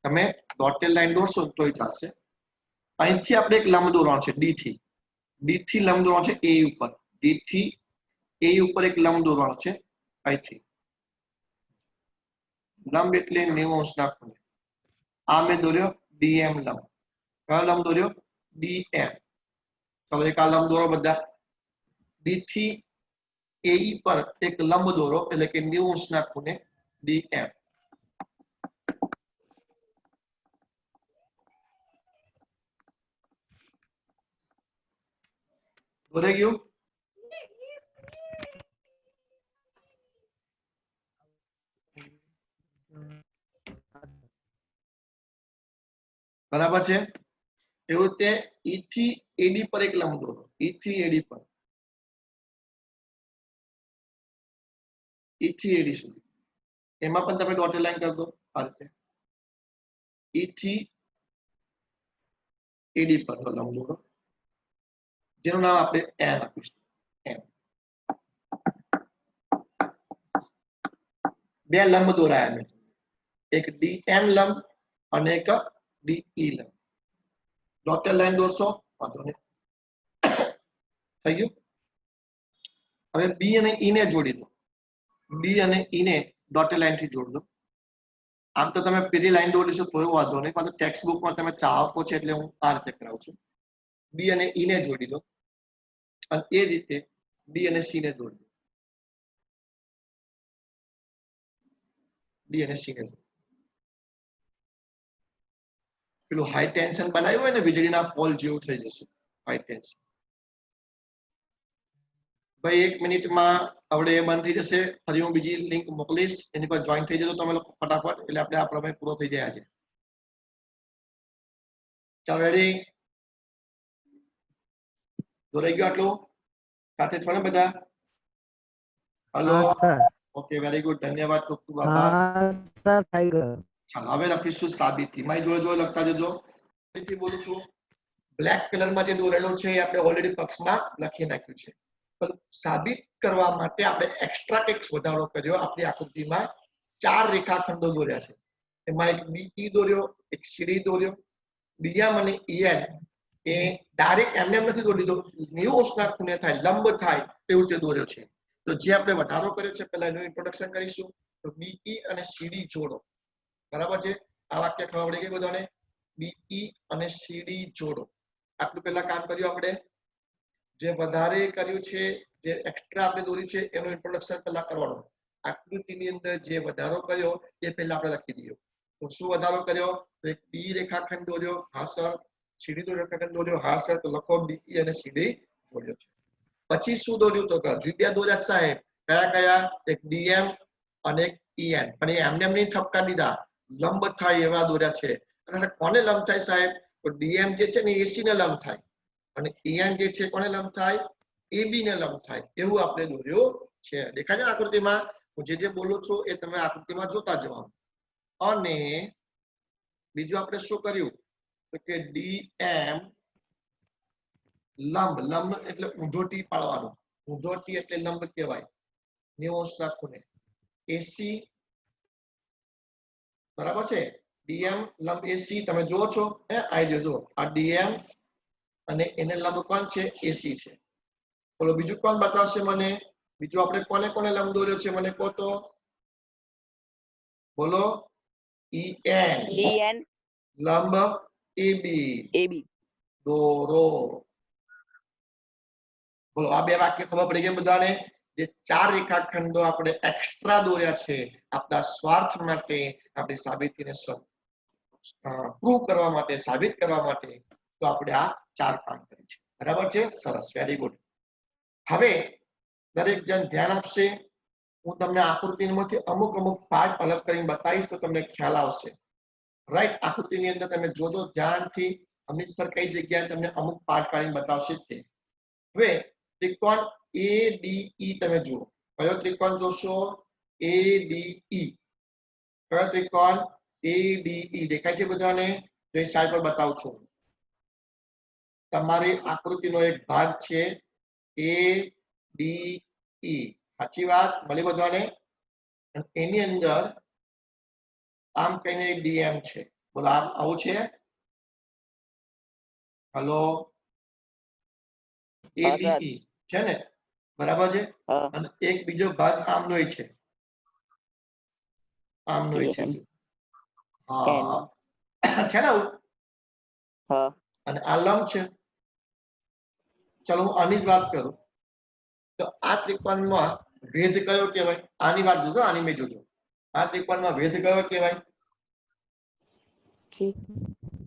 તમે ડોટેડ લાઈન દોરશો તોય ચાલશે. અહીંથી આપણે એક લંબ દોરવાનો છે, ડી થી લંબ દોરવાનો છે એ ઉપર. ડી થી એ ઉપર એક લંબ દોરવાનો છે અહીંથી. લંબ એટલે 90 અંશના ખૂણે. આ મેં દોર્યો ડીએમ લંબ. કયો લંબ દોર્યો? ડીએમ. ચલો એક આ લંબ દોરો બધા. ડી થી એઈ પર એક લંબ દોરો, એટલે કે 90 અંશના ખૂણે ડીએમ. દોરાઈ ગયું? બરાબર છે. એવું રીતે ઈ થી એડી પર એક લંબ દોરો. ઈ થી એડી પર, ઈ થી એડી સુધી. એમાં પણ તમે ડોટેડ લાઈન કરી દો આ રીતે. ઈ થી એડી પર લંબ દોરો, જેનું નામ આપણે એમ આપીશું. એમ. બે લંબ દોરાયા મેં. એક ડીએમ લંબ અને એક ડીઈ લંબ. ડોટેડ લાઈન દોરશો, વાંધો નહીં. થઈ ગયું? હવે બી અને ઈ ને જોડી દો. બી અને ઈ ને ડોટેડ લાઈન થી જોડી દો. આમ તો તમે પેલી લાઈન દોરીશો તોય વાંધો નહીં, પરંતુ ટેક્સ્ટ બુકમાં તમે ચાહકો છે એટલે હું આ રીતે કરાવું છું. બી અને ઈ ને જોડી દો, અને એ જ રીતે ડી અને સી ને જોડી દો. ડી અને સી ને જોડી. પેલું હાઈ ટેન્શન બનાવ્યું હોય ને વીજળીના પોલ જેવું થઈ જશે. High tension. ભાઈ 1 મિનિટમાં આપણે એ બંધ થઈ જશે. ફરી હું બીજી લિંક મોકલીશ, એની પર જોઈન થઈ જજો તમે લોકો ફટાફટ, એટલે આપણે આ પ્રમેય પૂરો થઈ જાય છે. ચાલો રેડી? દોરાઈ ગયો આટલું? સાથે છો ને બધા? હલો? Okay, very good. ધન્યવાદ, ખૂબ ખૂબ આભાર. ચાલો હવે લખીશું સાબિતી. મારી જોડે જોડે લખતા જજો. ફરીથી બોલું છું. બ્લેક કલરમાં જે દોરેલો છે એ આપણે ઓલરેડી પક્ષમાં લખી નાખ્યું છે. પણ સાબિત કરવા માટે આપણે એક્સ્ટ્રા ટેક્સ વધારો કર્યો. આપણી આકૃતિમાં 4 રેખાખંડો દોર્યા છે. એમાં એક ડીઈ દોર્યો, એક સીડી દોર્યો. ડીએમ અને ઈએન એ ડાયરેક્ટ એમને નથી દોરી દીધો, 90 અંશના ખૂણે થાય, લંબ થાય તેવું તે દોર્યો છે. તો જે આપણે વધારો કર્યો છે, પહેલા એનું ઇન્ટ્રોડક્શન કરીશું. તો બીઈ અને સીડી જોડો. બરાબર છે? આ વાક્ય ખબર પડી ગઈ બધાને? બીઈ અને સીડી જોડો. આટલું પહેલા કામ કર્યું આપણે. જે વધારે કર્યું છે, જે એક્સ્ટ્રા આપણે દોર્યું છે, એનું ઇન્ટ્રોડક્શન પહેલા કરવાનું. આકૃતિની અંદર જે વધારો કર્યો એ પહેલા આપણે લખી દઈએ. તો શું વધારો કર્યો? તો એક બી રેખાખંડ દોર્યો, હા સર. સીડી રેખાખંડ દોર્યો, હા સર. તો લખો બીઈ અને સીડી જોડ્યો છે. પછી શું દોર્યું? તો જુદા દોર્યા સાહેબ. કયા કયા? એક ડીએમ અને એક ઈએન. પણ એ એમને નહીં ઠપકા દીધા, લંબ થાય એવા દોર્યા છે. અને કોને લંબ થાય સાહેબ? તો ડીએમ જે છે ને એસી ને લંબ થાય, અને ઈએન જે છે કોને લંબ થાય? એબી ને લંબ થાય. એવું આપણે દોર્યું છે. દેખાય છે આકૃતિમાં? હું જે બોલું છું એ તમે આકૃતિમાં જોતા જવાનું. અને બીજું આપણે શું કર્યું? તો કે ડીએમ લંબ. લંબ એટલે ઊંધો ટી પાડવાનો. ઊંધો ટી એટલે લંબ કહેવાય, 90 અંશના ખૂણે. એસી, બરાબર છે? ડીએમ લંબ એસી તમે જુઓ છો? આવી જજો. આ ડીએમ અને એને લંબ કોણ છે? એસી છે. બોલો બીજું કોણ બતાવશે મને? બીજું આપણે કોને કોને લંબ દોર્યો છે મને કહો તો? બોલો. ઈએન. લંબ AB AB દોરો. બોલો આ બે વાક્ય ખબર પડી ગઈ બધાને? જે 4 રેખાખંડો આપણે એક્સ્ટ્રા દોર્યા છે આપણા સ્વાર્થ માટે, આપણી સાબિતીને પ્રૂવ કરવા માટે, સાબિત કરવા માટે, તો આપણે આ 4 કામ કર્યું છે. બરાબર છે? સરસ, વેરી ગુડ. હવે દરેક જણ ધ્યાન આપશે. હું તમને આકૃતિમાંથી અમુક પાર્ટ અલગ કરીને બતાવીશ તો તમને ખ્યાલ આવશે. રાઈટ? આકૃતિની અંદર તમે જોજો ધ્યાનથી. અમિત સર કઈ જગ્યાએ તમને અમુક પાર્ટ કાઢીને બતાવશે તે. હવે ત્રિકોણ ADE તમે જુઓ. કયો ત્રિકોણ જોશો? ADE. કયો ત્રિકોણ? ADE દેખાય છે બધાને? તો એ સાઈડ પર બતાવું છું. તમારી આકૃતિનો એક ભાગ છે ADE. સાચી વાત? મળી બધાને? એની અંદર આમ કહીને એક DM છે. બોલો આવું છે? હલો? ADE છે ને? બરાબર છે? અને એક બીજો ભાગ આમનોય છે. આમનોય છે. હા છે ને આવું? અને આ લંબ છે. ચલો હું આની જ વાત કરું. તો આ ત્રિકોણમાં ભેદ કયો કહેવાય? આની વાત જોજો, આની મેં જોજો. આ ત્રિકોણમાં ભેદ કયો કહેવાય?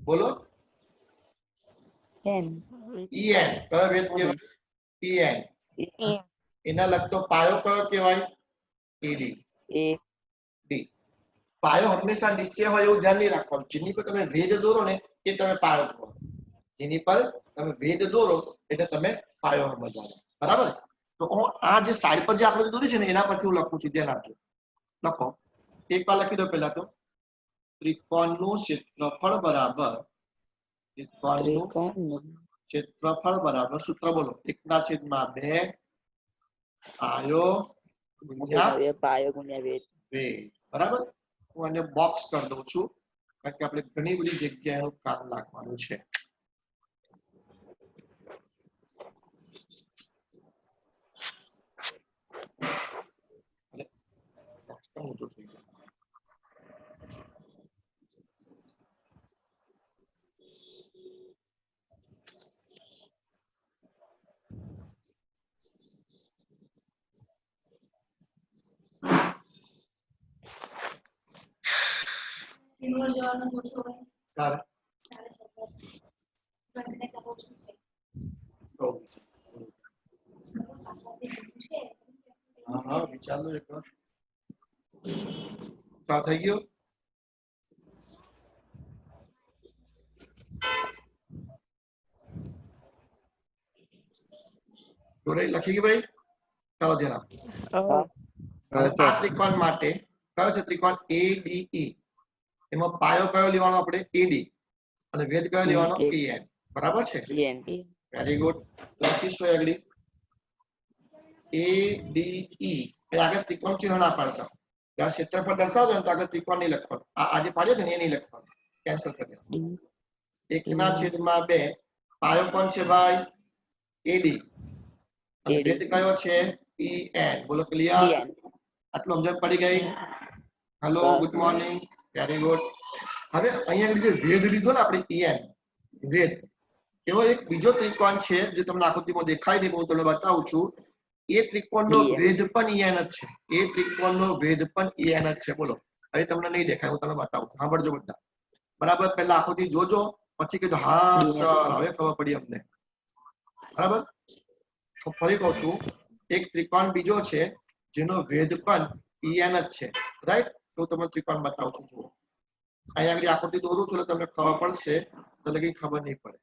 બોલો. EN. કયો ભેદ કહેવાય? EN. એના લગતો પાયો કયો કહેવાય? AD. પાયો હંમેશા નીચે હોય એવું ધ્યાન નહીં રાખવાનું. જેની પર તમે ભેદ દોરો ને એ તમે પાયો છો. જેની પર તમે ભેદ દોરો એટલે તમે પાયો સમજવાનો. બરાબર? તો હું આ જે સાઈડ પર જે આપણે દોરી છે ને એના પરથી હું લખું છું. ધ્યાન આપજો. લખો. એક વાર લખી દો પહેલા તો. ત્રિકોણનું ક્ષેત્રફળ બરાબર સૂત્ર બોલો. 1/2 પાયો ગુણ્યા વેધ. બરાબર? હું આને બોક્સ કરી દઉં છું કારણ કે આપણે ઘણી બધી જગ્યાએ કામ લાગવાનું છે. હા વિચાર લો એકવાર. થઈ ગયું? લખી ગઈ ભાઈ? ચાલો ધ્યાન આપો. આ ત્રિકોણ માટે કયો છે ત્રિકોણ ADE? એમાં પાયો કયો લેવાનો આપણે? AD. અને વેધ કયો લેવાનો? EN. બરાબર છે? Very good. લખીશું આગળ ADE. આગળ ત્રિકોણ ચિહ્ન ના પાડતા. જ્યાં ક્ષેત્રફળ દર્શાવજો ને તો આગળ ત્રિકોણ નહીં લખવાનું. આ જે પાડ્યો છે ને એ નહીં લખવાનું. કેન્સલ કરી દેવાનું. 1/2 પાયો કોણ છે ભાઈ? AD. અને વેધ કયો છે? EN. બોલો ક્લિયર? આટલું સમજણ પડી ગઈ? Hello, good morning. Very good. હવે અહીંયા જે વેધ લીધો ને આપણે EN વેધ, એવો એક બીજો ત્રિકોણ છે જે તમને આકૃતિમાં દેખાય નહીં, હું તમને બતાવું છું. એ ત્રિકોણનો વેધ પણ EN જ છે. એ ત્રિકોણનો વેધ પણ EN જ છે. બોલો. હવે તમને નહીં દેખાય, હું તમને બતાવું છું. સાંભળજો બધા. બરાબર? પહેલા આકૃતિ જોજો, પછી કીધું હા સર હવે ખબર પડી અમને. બરાબર? તો ફરી કહું છું, એક ત્રિકોણ બીજો છે જેનો વેધ પણ EN જ છે. રાઈટ? તો તમને ત્રિકોણ બતાવું છું. જુઓ. અહીંયા આગળ આકૃતિ દોરું છું એટલે તમને ખબર પડશે, તો લગી ખબર નહીં પડે.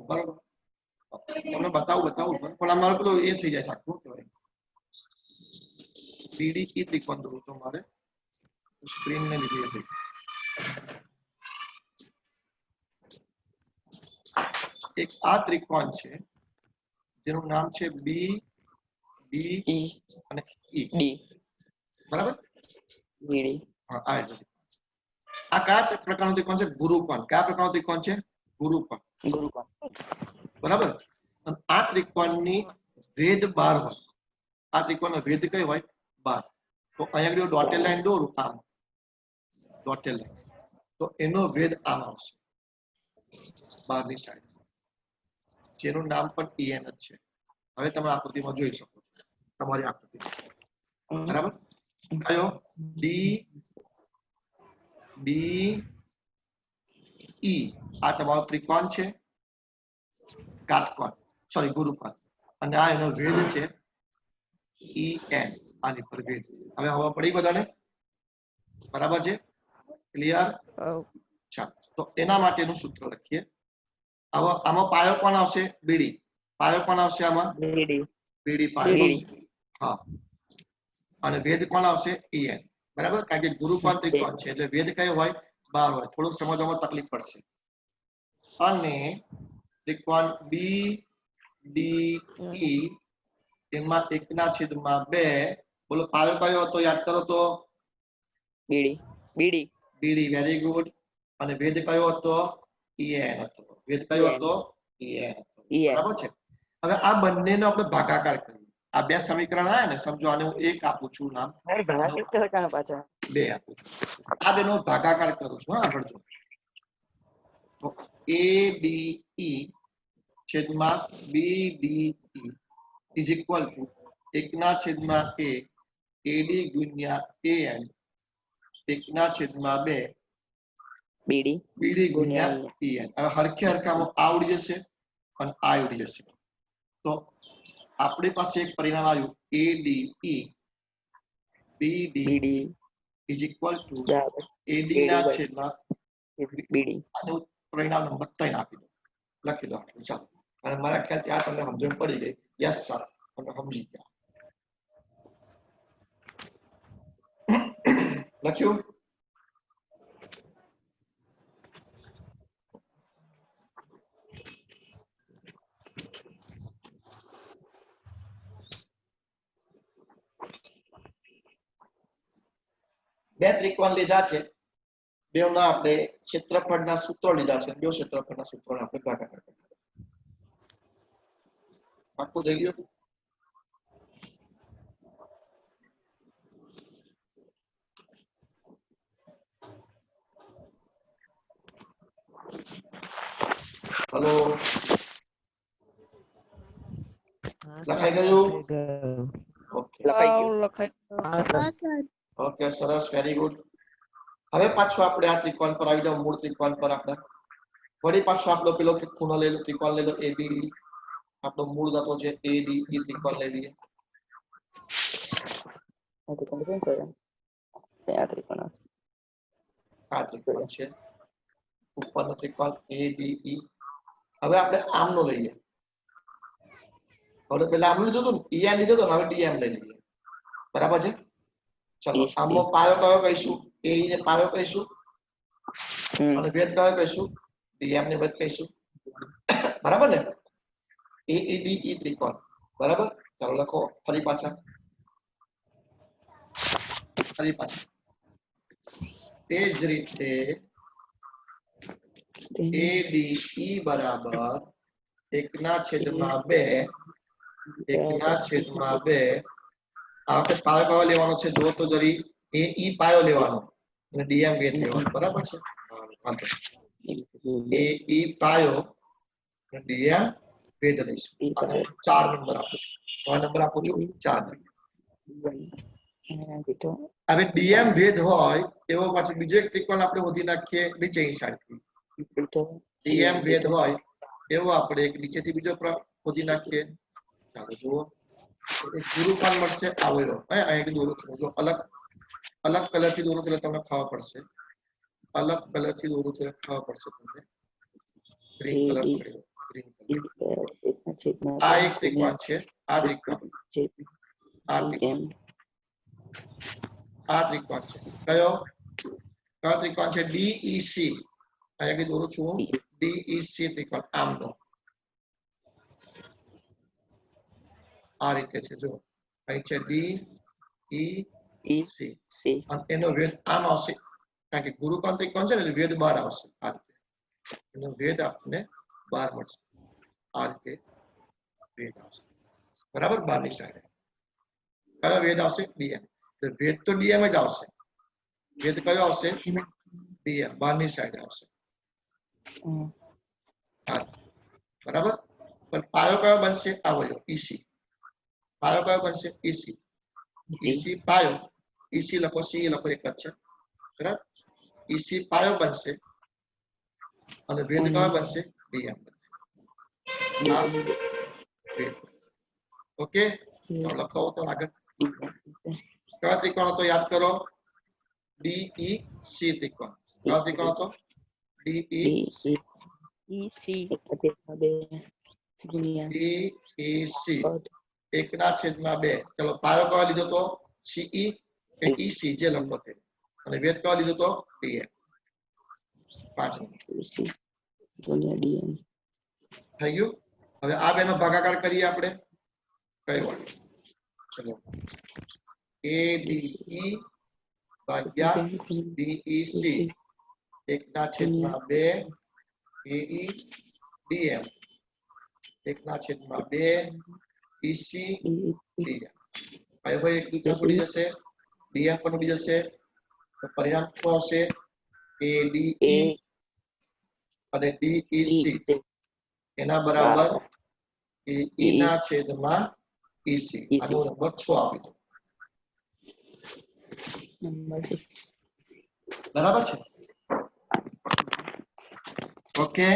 બરાબર? તમને બતાવું પણ અમારે પેલું એ થઈ જાય છે આખું. BDE ત્રિકોણ દોરું તો મારે સ્ક્રીન ને લીધે એક આ ત્રિકોણ છે જેનું નામ છે BD અને E. બરાબર? હા આ આ કયા પ્રકારનો ત્રિકોણ છે? ગુરુકોણ. કયા પ્રકારનો ત્રિકોણ છે? ગુરુકોણ. ગુરુકોણ. બરાબર. અને આ ત્રિકોણની વેધ 12 હોય. આ ત્રિકોણનો વેધ કઈ હોય? 12. તો અહીંયા ડોટેડ લાઈન દોરું આમ ડોટેડ લાઈન, તો એનો વેધ આમ આવશે 12 ની સાઈડ, જેનું નામ પણ EN જ છે. હવે તમે આકૃતિમાં જોઈ શકો છો, તમારી આકૃતિ બરાબર. કયો? ડી બી ઈ. આ તમારો ત્રિકોણ છે, કાટકોણ, સોરી ગુરુકોણ, અને આ એનો વેધ છે EN. આની પર વેધ. હવે હવા પડી બધાને? બરાબર છે? ક્લિયર? ચાલો, તો એના માટેનું સૂત્ર લખીએ. હવે આમાં પાયો કોણ આવશે? બીડી. પાયો કોણ આવશે આમાં? બીડી. બીડી પાયો. બીડી. હા. અને વેધ કોણ આવશે? EN. બરાબર, કારણ કે ગુરુકોણ ત્રિકોણ છે એટલે વેધ કયો હોય? 12 હોય. થોડુંક સમજવામાં તકલીફ પડશે. અને ત્રિકોણ BDE એમાં 1/2. બોલો પાયો કયો હતો? યાદ કરો તો. બીડી. બીડી. બીડી. Very good. અને વેધ કયો હતો? EN હતો. વેધ કયો હતો? EN હતો. બરાબર છે. હવે આ બંનેનો આપણે ભાગાકાર કરીએ. આ બે સમીકરણ આયા ને, સમજો આને હું 1 આપું છું નામ, પાછા 2 આપું છું. આ બેનો ભાગાકાર કરું છું. હા, આગળ જો. તો ADE છેદમાં BDE is equal two 1/a AD ગુણ્યા AN 1/2 બીડી. BD ગુણ્યા EN. હવે હરખે હરખામાં આવડી જશે અને આ આવડી જશે. તો આપણી પાસે એક પરિણામ આવ્યું ADE BD BD is equal to બરાબર AD ના છેદમાં બીડી. આનું પરિણામ નંબર 3 આપી દો. લખી દો. ચાલો. અને મારા ખ્યાલથી આ તમને સમજણ પડી ગઈ. યસ સર, તમે સમજી ગયા. લખ્યું? બે ત્રિકોણ લીધા છે, બેવના આપણે ક્ષેત્રફળના સૂત્રો લીધા છે. બે ક્ષેત્રફળના સૂત્રોને આપણે ભાગાકાર કર્યા. પાક્કું થઈ ગયું? હલો, લખાઈ ગયું? ઓકે. ઓકે, સરસ, વેરી ગુડ. હવે પાછું આપણે આ ત્રિકોણ પર આવી જાવ. મૂળ ત્રિકોણ પર આપણે વળી પાછું આપણો પેલો ખૂણો લઈ લો, ત્રિકોણ લઈ લો ABD. આપણો મૂળ દાતો છે ADE ત્રિકોણ લઈ લઈએ. આ ત્રિકોણ છે ઉપરનો ત્રિકોણ ADE. હવે આપણે આમનો લઈએ. હવે પેલા આમનું લીધું હતું ને, EN લીધું હતું, હવે DM લઈ લઈએ. બરાબર છે? ચલો, આમનો પાયો કયો કહીશું? AE ને પાયો કહીશું અને વેધ કયો કહીશું? DM ને વેધ કહીશું. બરાબર ને? AEDE ત્રિકોણ. બરાબર? ચાલો લખો ફરી પાછા. તે જ રીતે ADE બરાબર 1/2 આ વખતે પાયો કયો લેવાનો છે? જો તો જરી AE પાયો લેવાનો અને DM વેધ લેવાનો. બરાબર છે? AE પાયો અને DM વેધ લઈશું. અને 4 નંબર આપું છું. 3 નંબર આપું છું, 4 નંબર. હવે DM વેધ હોય એવો પાછો બીજો એક ત્રિકોણ આપણે શોધી નાખીએ નીચેની સાઈડથી. DM વેધ હોય એવો આપણે એક નીચેથી બીજો શોધી નાખીએ. ચાલો જુઓ, એક ગુરુકોણ મળશે. આવો અહીં દોરું છું. જો અલગ અલગ કલરથી દોરું છું એટલે તમને ખબર પડશે. અલગ કલરથી દોરું છું એટલે ખબર પડશે તમને. ગ્રીન કલર પકડ્યો. Green colour. આ એક ત્રિકોણ છે. આ ત્રિકોણ. આ ત્રિકોણ. આ ત્રિકોણ છે. કયો ત્રિકોણ છે? DEC. અહીંયા દોરું છું DEC ત્રિકોણ. આમનો આ રીતે છે. જો અહીં છે DEC અને એનો વેધ આમ આવશે કારણ કે ગુરુકોણ ત્રિકોણ છે ને એટલે વેધ બહાર આવશે આ રીતે એનો વેધ આપણને બહાર મળશે આ રીતે વેધ આવશે બરાબર બહારની સાઈડે કયો વેધ આવશે ડીએમ વેધ તો ડીએમ જ આવશે વેધ કયો આવશે ડીએમ બહારની સાઈડે આવશે બરાબર પણ પાયો કયો બનશે આવો ઈસી પાયો કયો બનશે ઈસી ઈસી પાયો ઈસી લખો સી લખો એક જ છે બરાબર ઈસી પાયો બનશે અને વેધ કયો બનશે ડીએમ બનશે ઓકે લખો તો આગળ કયા ત્રિકોણ હતો યાદ કરો ડીઈ સી ત્રિકોણ કયા ત્રિકોણ હતો ડીઈ સી ડીઈસી 1/2 ચલો પાયો કયો લીધો તો સીઈ કે ઈસી જે લંબો છે અને વેધ કયો લીધો તો ડીએમ 5 થઈ ગયું હવે આ બેનો ભાગાકાર કરીએ આપણે કઈ વાળો ચલો ADE ભાગ્યા DEC 1/2 AE DM 1/2 EC DM હવે ભાઈ એક દૂસરો ઉડી જશે DM પણ ઉડી જશે તો પરિણામ શું આવશે ADE અને DEC એના બરાબર AE ના છેદમાં EC આનો નંબર 6 આપી દો બરાબર છે ઓકે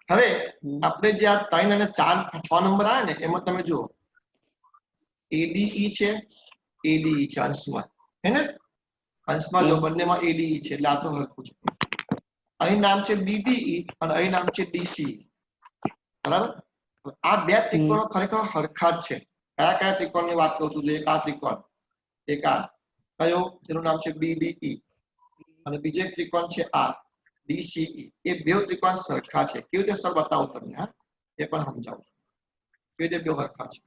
હવે આપણે જે આ 3 અને 4 6 નંબર આયા ને એમાં તમે જુઓ ADE છે ADE છે અંશમાં હે ને અંશમાં જો બંનેમાં ADE છે એટલે આ તો હરખું છે અહીં નામ છે BDE અને અહીં નામ છે DCE બરાબર આ બે ત્રિકોણો ખરેખર હરખા જ છે કયા કયા ત્રિકોણની વાત કરું છું જો એક આ ત્રિકોણ એક આ કયો જેનું નામ છે BDE અને બીજો એક ત્રિકોણ છે આ DCE એ બે ત્રિકોણ સરખા છે કેવી રીતે સર બતાવું તમને હા એ પણ સમજાવું કેવી રીતે બે સરખા છે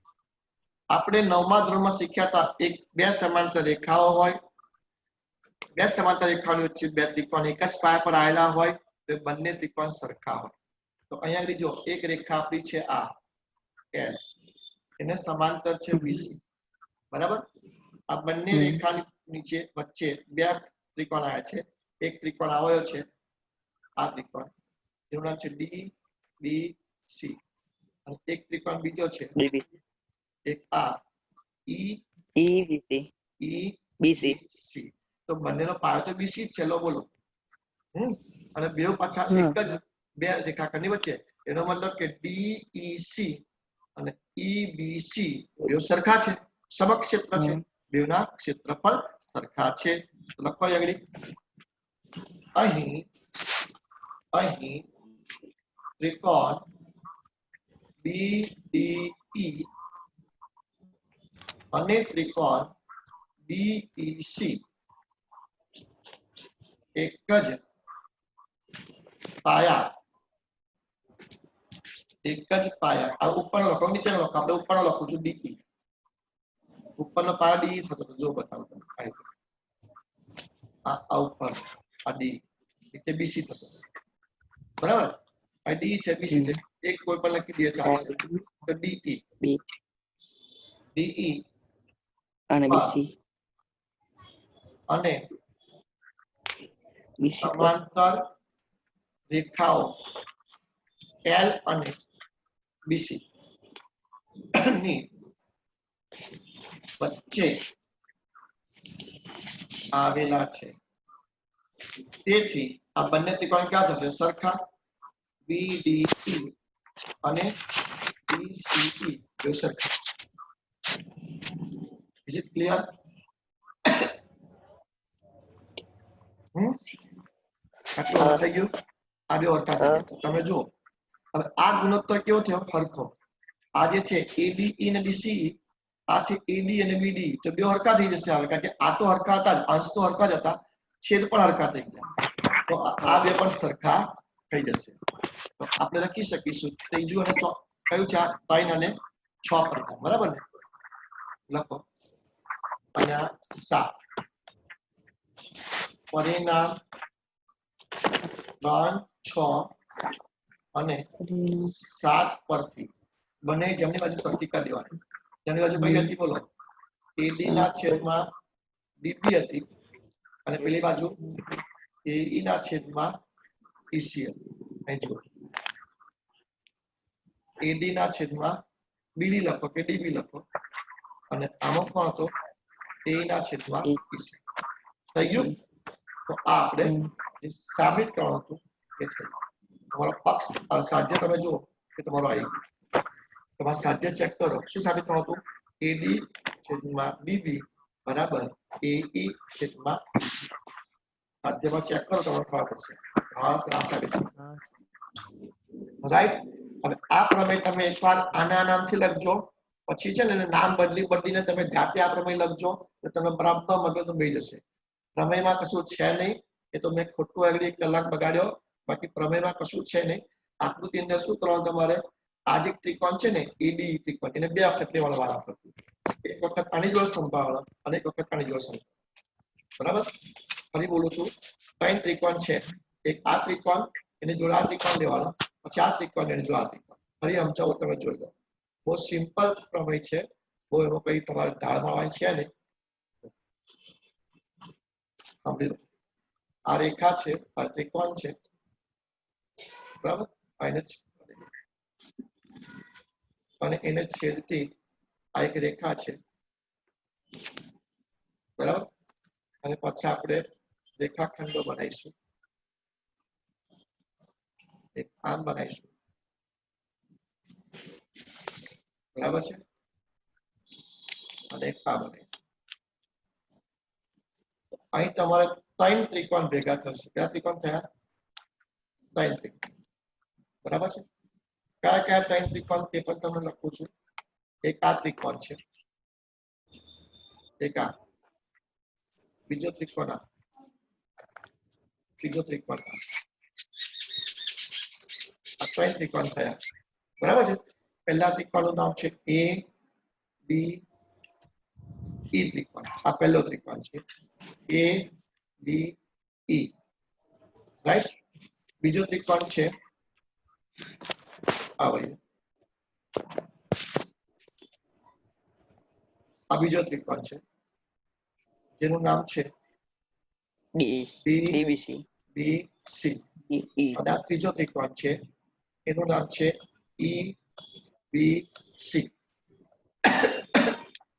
આપણે 9મા ધોરણમાં શીખ્યા હતા એક બે સમાંતર રેખાઓ હોય બે સમાંતર રેખાઓની વચ્ચે બે ત્રિકોણ એક જ પાયા પર આવેલા હોય તો બંને ત્રિકોણ સરખા હોય તો અહીંયા આગળ જો એક રેખા આપણી છે આ L એને સમાંતર છે BC બરાબર આ બંને રેખાની નીચે વચ્ચે બે ત્રિકોણ આવ્યા છે એક ત્રિકોણ આવ્યો છે આ ત્રિકોણ જેનું નામ છે DBC અને એક ત્રિકોણ બીજો છે એક આ EBC તો બંનેનો પાયો તો BC જ છે લો બોલો અને બેવ પાછા એક જ બે રેખાખંડની વચ્ચે એનો મતલબ કે DEC અને EBC બેવ સરખા છે સમક્ષેત્ર છે બેવના ક્ષેત્રફળ સરખા છે લખો અહીં અહીં ત્રિકોણ BDE અને ત્રિકોણ DEC એક જ પાયા આ ઉપરનો લખો નીચેનો લખો આપણે ઉપરનો લખું છું DE ઉપરનો પાયો DE થતો જો બતાવો તમે આ ઉપર આ D નીચે BC થતો બરાબર આ D છે BC છે એક કોઈ પણ લખી દે ચાલશે તો DE અને BC અને સમાંતર રેખાઓ L અને BC ની વચ્ચે આવેલા છે તેથી આ બંને ત્રિકોણ ક્યાં થશે સરખા BDE અને BCE બે સરખા Is it clear? આટલું થઈ ગયું આ બે ઓરખા થઈ ગયા તમે જુઓ હવે આ ગુણોત્તર કેવો થયો હરખો આ જે છે ADE અને DCE આ છે AD અને BD તો બે હરખા થઈ જશે હવે કારણ કે આ તો હરખા હતા અંશ તો હરખા જ હતા છેદ પણ હરખા થઈ ગયા તો આ બે પણ સરખા થઈ જશે તો આપણે લખી શકીશું ત્રીજું અને કયું છે 3 અને 6 પરિણામ બરાબર ને લખો અને 7 પરિણામ 3 6 અને 7 પરથી બંને જમણી બાજુ સરખી કરી દેવાની. જમણી બાજુ કઈ હતી બોલો? AD ના છેદમાં DB હતી અને પેલી બાજુ AE ના છેદમાં EC હતી. અહીં જુઓ AD ના છેદમાં BD લખો કે DB લખો અને આમાં કોણ હતો? AE ના છેદમાં EC. થઈ ગયું? તો આ આપણે જે સાબિત કરવાનું હતું એ થઈ ગયું. તમારો પક્ષ અને સાધ્ય તમે જુઓ કે તમારો આવી ગયું. તમારું સાધ્ય ચેક કરો. શું સાબિત કરવાનું હતું? AD છેદમાં DB બરાબર AE છેદમાં EC. સાધ્યમાં ચેક કરો તમને ખબર પડશે. હા સાબિત રાઈટ. હવે આ પ્રમેય તમે એકવાર આના નામથી લખજો, પછી છે ને નામ બદલીને તમે જાતે આ પ્રમેય લખજો તો તમે બરાબર મગજમાં બેસી જશે. પ્રમેયમાં કશું છે નહીં, એ તો મેં ખોટું આગળ 1 કલાક બગાડ્યો. બાકી પ્રમેયમાં કશું છે નહીં. આકૃતિ અંદર શું કરવાનું તમારે? આ જે ત્રિકોણ છે ને AD ત્રિકોણ એને 2 વખત લેવાનો વારા ફરતી. એક વખત આની જોડે સંભાવના અને એક વખત આની જોડે સંભાવના. બરાબર? ફરી બોલું છું, 3 ત્રિકોણ છે. એક આ ત્રિકોણ એની જોડે આ ત્રિકોણ લેવાનો, પછી આ ત્રિકોણ એની જોડે આ ત્રિકોણ. ફરી સમજાવું, તમે જોઈ લો. બહુ સિમ્પલ પ્રમેય છે. બહુ એમાં કઈ તમારે ધાર મારવાની છે નહીં. સાંભળી લો. આ રેખા છે, આ ત્રિકોણ છે. બરાબર? અને એને છેદતી આ એક રેખા છે. બરાબર? અને પછી આપણે રેખાખંડો બનાવીશું. એક આમ બનાવીશું. બરાબર છે? અને એક આ બનાવીશું. અહીં તમારે 3 ત્રિકોણ ભેગા થશે. કેટલા ત્રિકોણ થયા? 3 ત્રિકોણ. બરાબર છે? કયા કયા 3 ત્રિકોણ તે પણ તમને લખું છું. એક આ ત્રિકોણ છે, એક આ, બીજો ત્રિકોણ આ, ત્રીજો ત્રિકોણ આ 3 ત્રિકોણ થયા. બરાબર છે? પહેલા ત્રિકોણનું નામ છે ADE ત્રિકોણ. આ પહેલો ત્રિકોણ છે ADE. રાઈટ? બીજો ત્રિકોણ છે આ ભાઈ, આ બીજો ત્રિકોણ છે જેનું નામ છે DBC. BC. અને આ ત્રીજો ત્રિકોણ છે એનું નામ છે EBC.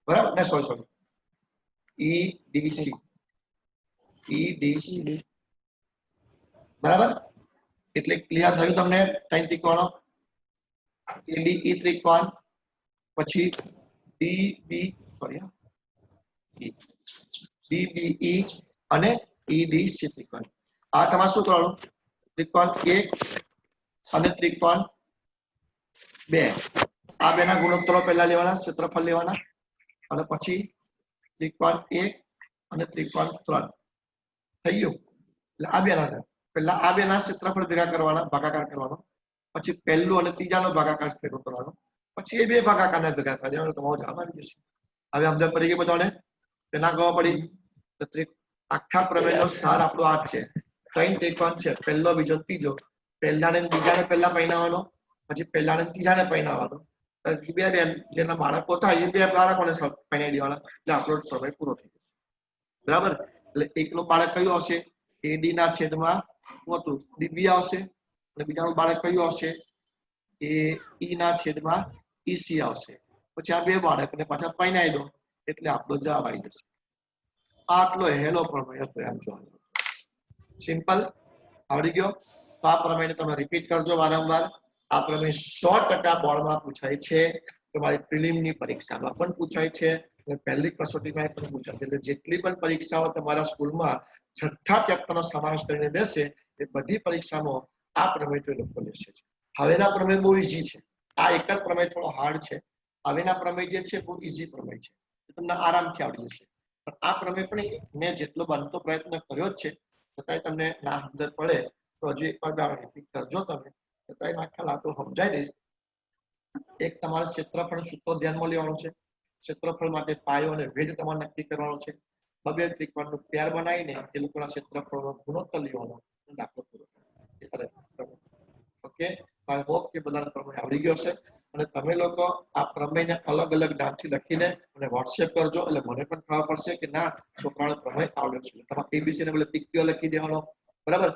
બરાબર ને? Sorry EDC. બરાબર? એટલે ક્લિયર થયું તમને? 3 ત્રિકોણો, ADE ત્રિકોણ, પછી DBE અને EDC ત્રિકોણ. આ તમારે શું કરવાનું? ત્રિકોણ 1 અને ત્રિકોણ 2 આ બેના ગુણોત્તરો પહેલા લેવાના, ક્ષેત્રફળ લેવાના, અને પછી ત્રિકોણ 1 અને ત્રિકોણ 3. થઈ ગયું? એટલે આ બેના પહેલા આ બેના ક્ષેત્રફળ ભેગા કરવાના, ભાગાકાર કરવાનો, પછી પહેલું અને ત્રીજાનો ભાગાકાર ભેગો કરવાનો, પછી એ 2 ભાગાકારને ભેગા કરી દેવાનો. તમારો જવાબ આવી જશે. હવે સમજ પડી ગઈ બધાને? તેના ખબર પડી? આખા પ્રમેયનો સાર આપણો આ છે. 3 ત્રિકોણ છે, પહેલો, બીજો, ત્રીજો. પહેલા ને બીજાને પહેલા પહેનાવવાનો, પછી પહેલા ને ત્રીજાને પહેનાવવાનો. બે જેના બાળકો થાય એ 2 બાળકોને પહેનાવી દેવાના. એટલે આપણો પ્રમેય પૂરો થઈ જશે. બરાબર? એટલે એકનું બાળક કયું હશે? AD ના છેદમાં હતું DB આવશે, અને બીજાનું બાળક કયું આવશે? AE ના છેદમાં EC આવશે. પછી આ 2 બાળકને પાછા પહેનાવી દો એટલે આપણો જવાબ આવી જશે. આટલો હેલો પ્રમેય હતો. એમ જોવાનું સિમ્પલ. આવડી ગયો? તો આ પ્રમેયને તમે રિપીટ કરજો વારંવાર. આ પ્રમેય 100% બોર્ડમાં પૂછાય છે. તમારી પ્રિલિમની પરીક્ષામાં પણ પૂછાય છે અને પહેલી કસોટીમાં પણ પૂછાય છે. એટલે જેટલી પણ પરીક્ષાઓ તમારા સ્કૂલમાં 6થા ચેપ્ટરનો સમાવેશ કરીને બેસે એ બધી પરીક્ષામાં આ પ્રમેય તો લોકો લેશે. હવેના પ્રમેય બહુ ઈઝી છે. આ એક જ પ્રમેય થોડો હાર્ડ છે. હવેના પ્રમેય જે છે બહુ ઈઝી પ્રમેય છે. તમને આરામથી આવડી જશે. પણ આ પ્રમેય પણ મેં જેટલો બનતો પ્રયત્ન કર્યો જ છે, છતાંય તમને ના સમજ પડે તો હજુ એકવાર રિપીટ કરજો. તમે છતાંય ના ખ્યાલ આ તો સમજાઈ દઈશ. એક તમારે ક્ષેત્રફળ સૂત્રો ધ્યાનમાં લેવાનું છે. ક્ષેત્રફળ માટે પાયો અને વેધ તમારે નક્કી કરવાનો છે. 2 ત્રિકોણનું પેર બનાવીને એ લોકોના ક્ષેત્રફળનો ગુણોત્તર લેવાનો દાખલો પૂરો. ઓકે, આઈ હોપ કે બધાને પ્રમેય આવડી ગયો છે અને તમે લોકો આ પ્રમેયને અલગ અલગ નામથી લખીને મને WhatsApp કરજો એટલે મને પણ ખબર પડશે કે ના છોકરાને પ્રમેય આવડ્યો છે. તમારે ABC ને બદલે PQ લખી દેવાનો, બરાબર,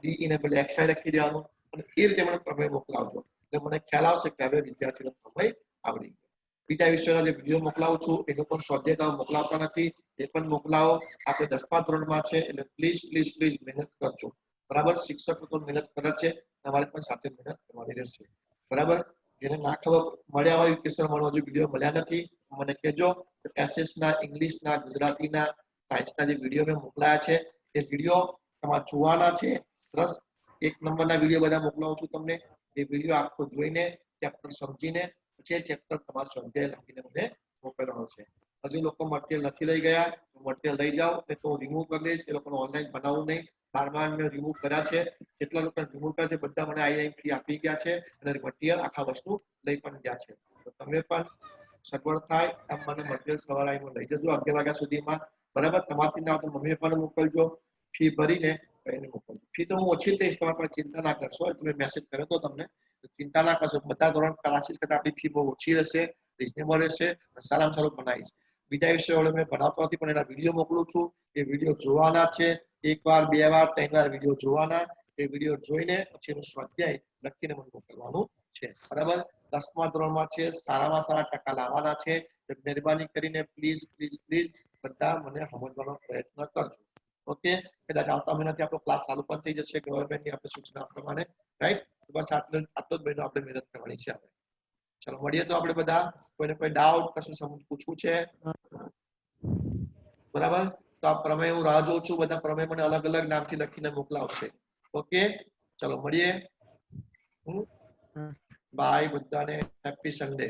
DE ને બદલે XI લખી દેવાનું અને એ રીતે મને પ્રમેય મોકલાવજો એટલે મને ખ્યાલ આવશે કે હવે વિદ્યાર્થીનો પ્રમેય આવડી ગયો. બીજા વિષયના જે વિડીયો મોકલાવું છું એનો પણ સ્વાધ્યાય તમે મોકલાવતા નથી, એ પણ મોકલાવો. આપણે 10મા ધોરણમાં છે એટલે પ્લીઝ પ્લીઝ પ્લીઝ મહેનત કરજો, બરાબર. શિક્ષકો તો મહેનત કરે છે, તમારે પણ સાથે મહેનત કરવાની રહેશે, બરાબર. જેને ના ખબર મળ્યા હોય કિશોર મને હજુ વિડીયો મળ્યા નથી મને કહેજો. SS ના, ઇંગ્લિશના, ગુજરાતીના, સાયન્સના જે વિડીયો મેં મોકલાયા છે એ વિડીયો તમારે જોવાના છે. સરસ 1 નંબરના વિડીયો બધા મોકલાવું છું તમને. એ વિડીયો આખો જોઈને ચેપ્ટર સમજીને પછી ચેપ્ટર તમારે સ્વાધ્યાય લખીને મને મોકલવાનો છે. હજુ લોકો મટીરિયલ નથી લઈ ગયા, મટીરિયલ લઈ જાઓ ને તો રિમૂવ કરી દઈશ. એ લોકોને ઓનલાઈન બનાવવું નહીં. 12મા મેં રિમૂવ કર્યા છે, જેટલા લોકો રિમૂવ કર્યા છે બધા મને આઈ આપી ગયા છે અને મટીરિયલ આખા વસ્તુ લઈ પણ ગયા છે. તો તમે પણ સગવડ થાય એમ મને મટીરિયલ સવારે આવીને લઈ જજો 11 વાગ્યા સુધીમાં, બરાબર. તમારથી ના તો મમ્મી પપ્પાને મોકલજો, ફી ભરીને એને મોકલજો. ફી તો હું ઓછી દઈશ, તમે પણ ચિંતા ના કરશો. તમે મેસેજ કર્યો તો તમને, ચિંતા ના કરશો. બધા ધોરણ ક્લાસીસ કરતા આપણી ફી બહુ ઓછી રહેશે, રિઝનેબલ રહેશે, સારામાં સારું બનાવીશ. બીજા વિષયો મેં ભણાવતો નથી પણ એના વિડીયો મોકલું છું, એ વિડીયો જોવાના છે. 1 વાર 2 વાર 3 વાર વિડીયો જોવાના, એ વિડીયો જોઈને પછી એનું સ્વાધ્યાય લખીને મને મોકલવાનું છે, બરાબર. 10મા ધોરણમાં છે, સારામાં સારા ટકા લાવવાના છે. મહેરબાની કરીને પ્લીઝ પ્લીઝ પ્લીઝ બધા મને સમજવાનો પ્રયત્ન કરજો. ઓકે, કદાચ આવતા મહિનાથી આપણો ક્લાસ ચાલુ પણ થઈ જશે ગવર્મેન્ટની આપણે સૂચના પ્રમાણે, રાઈટ. બસ આટલો જ મહિનો આપણે મહેનત કરવાની છે. ચલો મળીએ તો આપણે બધા. કોઈને કોઈ ડાઉટ, કશું પૂછવું છે, બરાબર. તો આ પ્રમેય હું રાહ જોઉં છું. બધા પ્રમેય મને અલગ અલગ નામથી લખીને મોકલાવશે. ઓકે, ચલો મળીએ. બાય બધાને. Happy Sunday.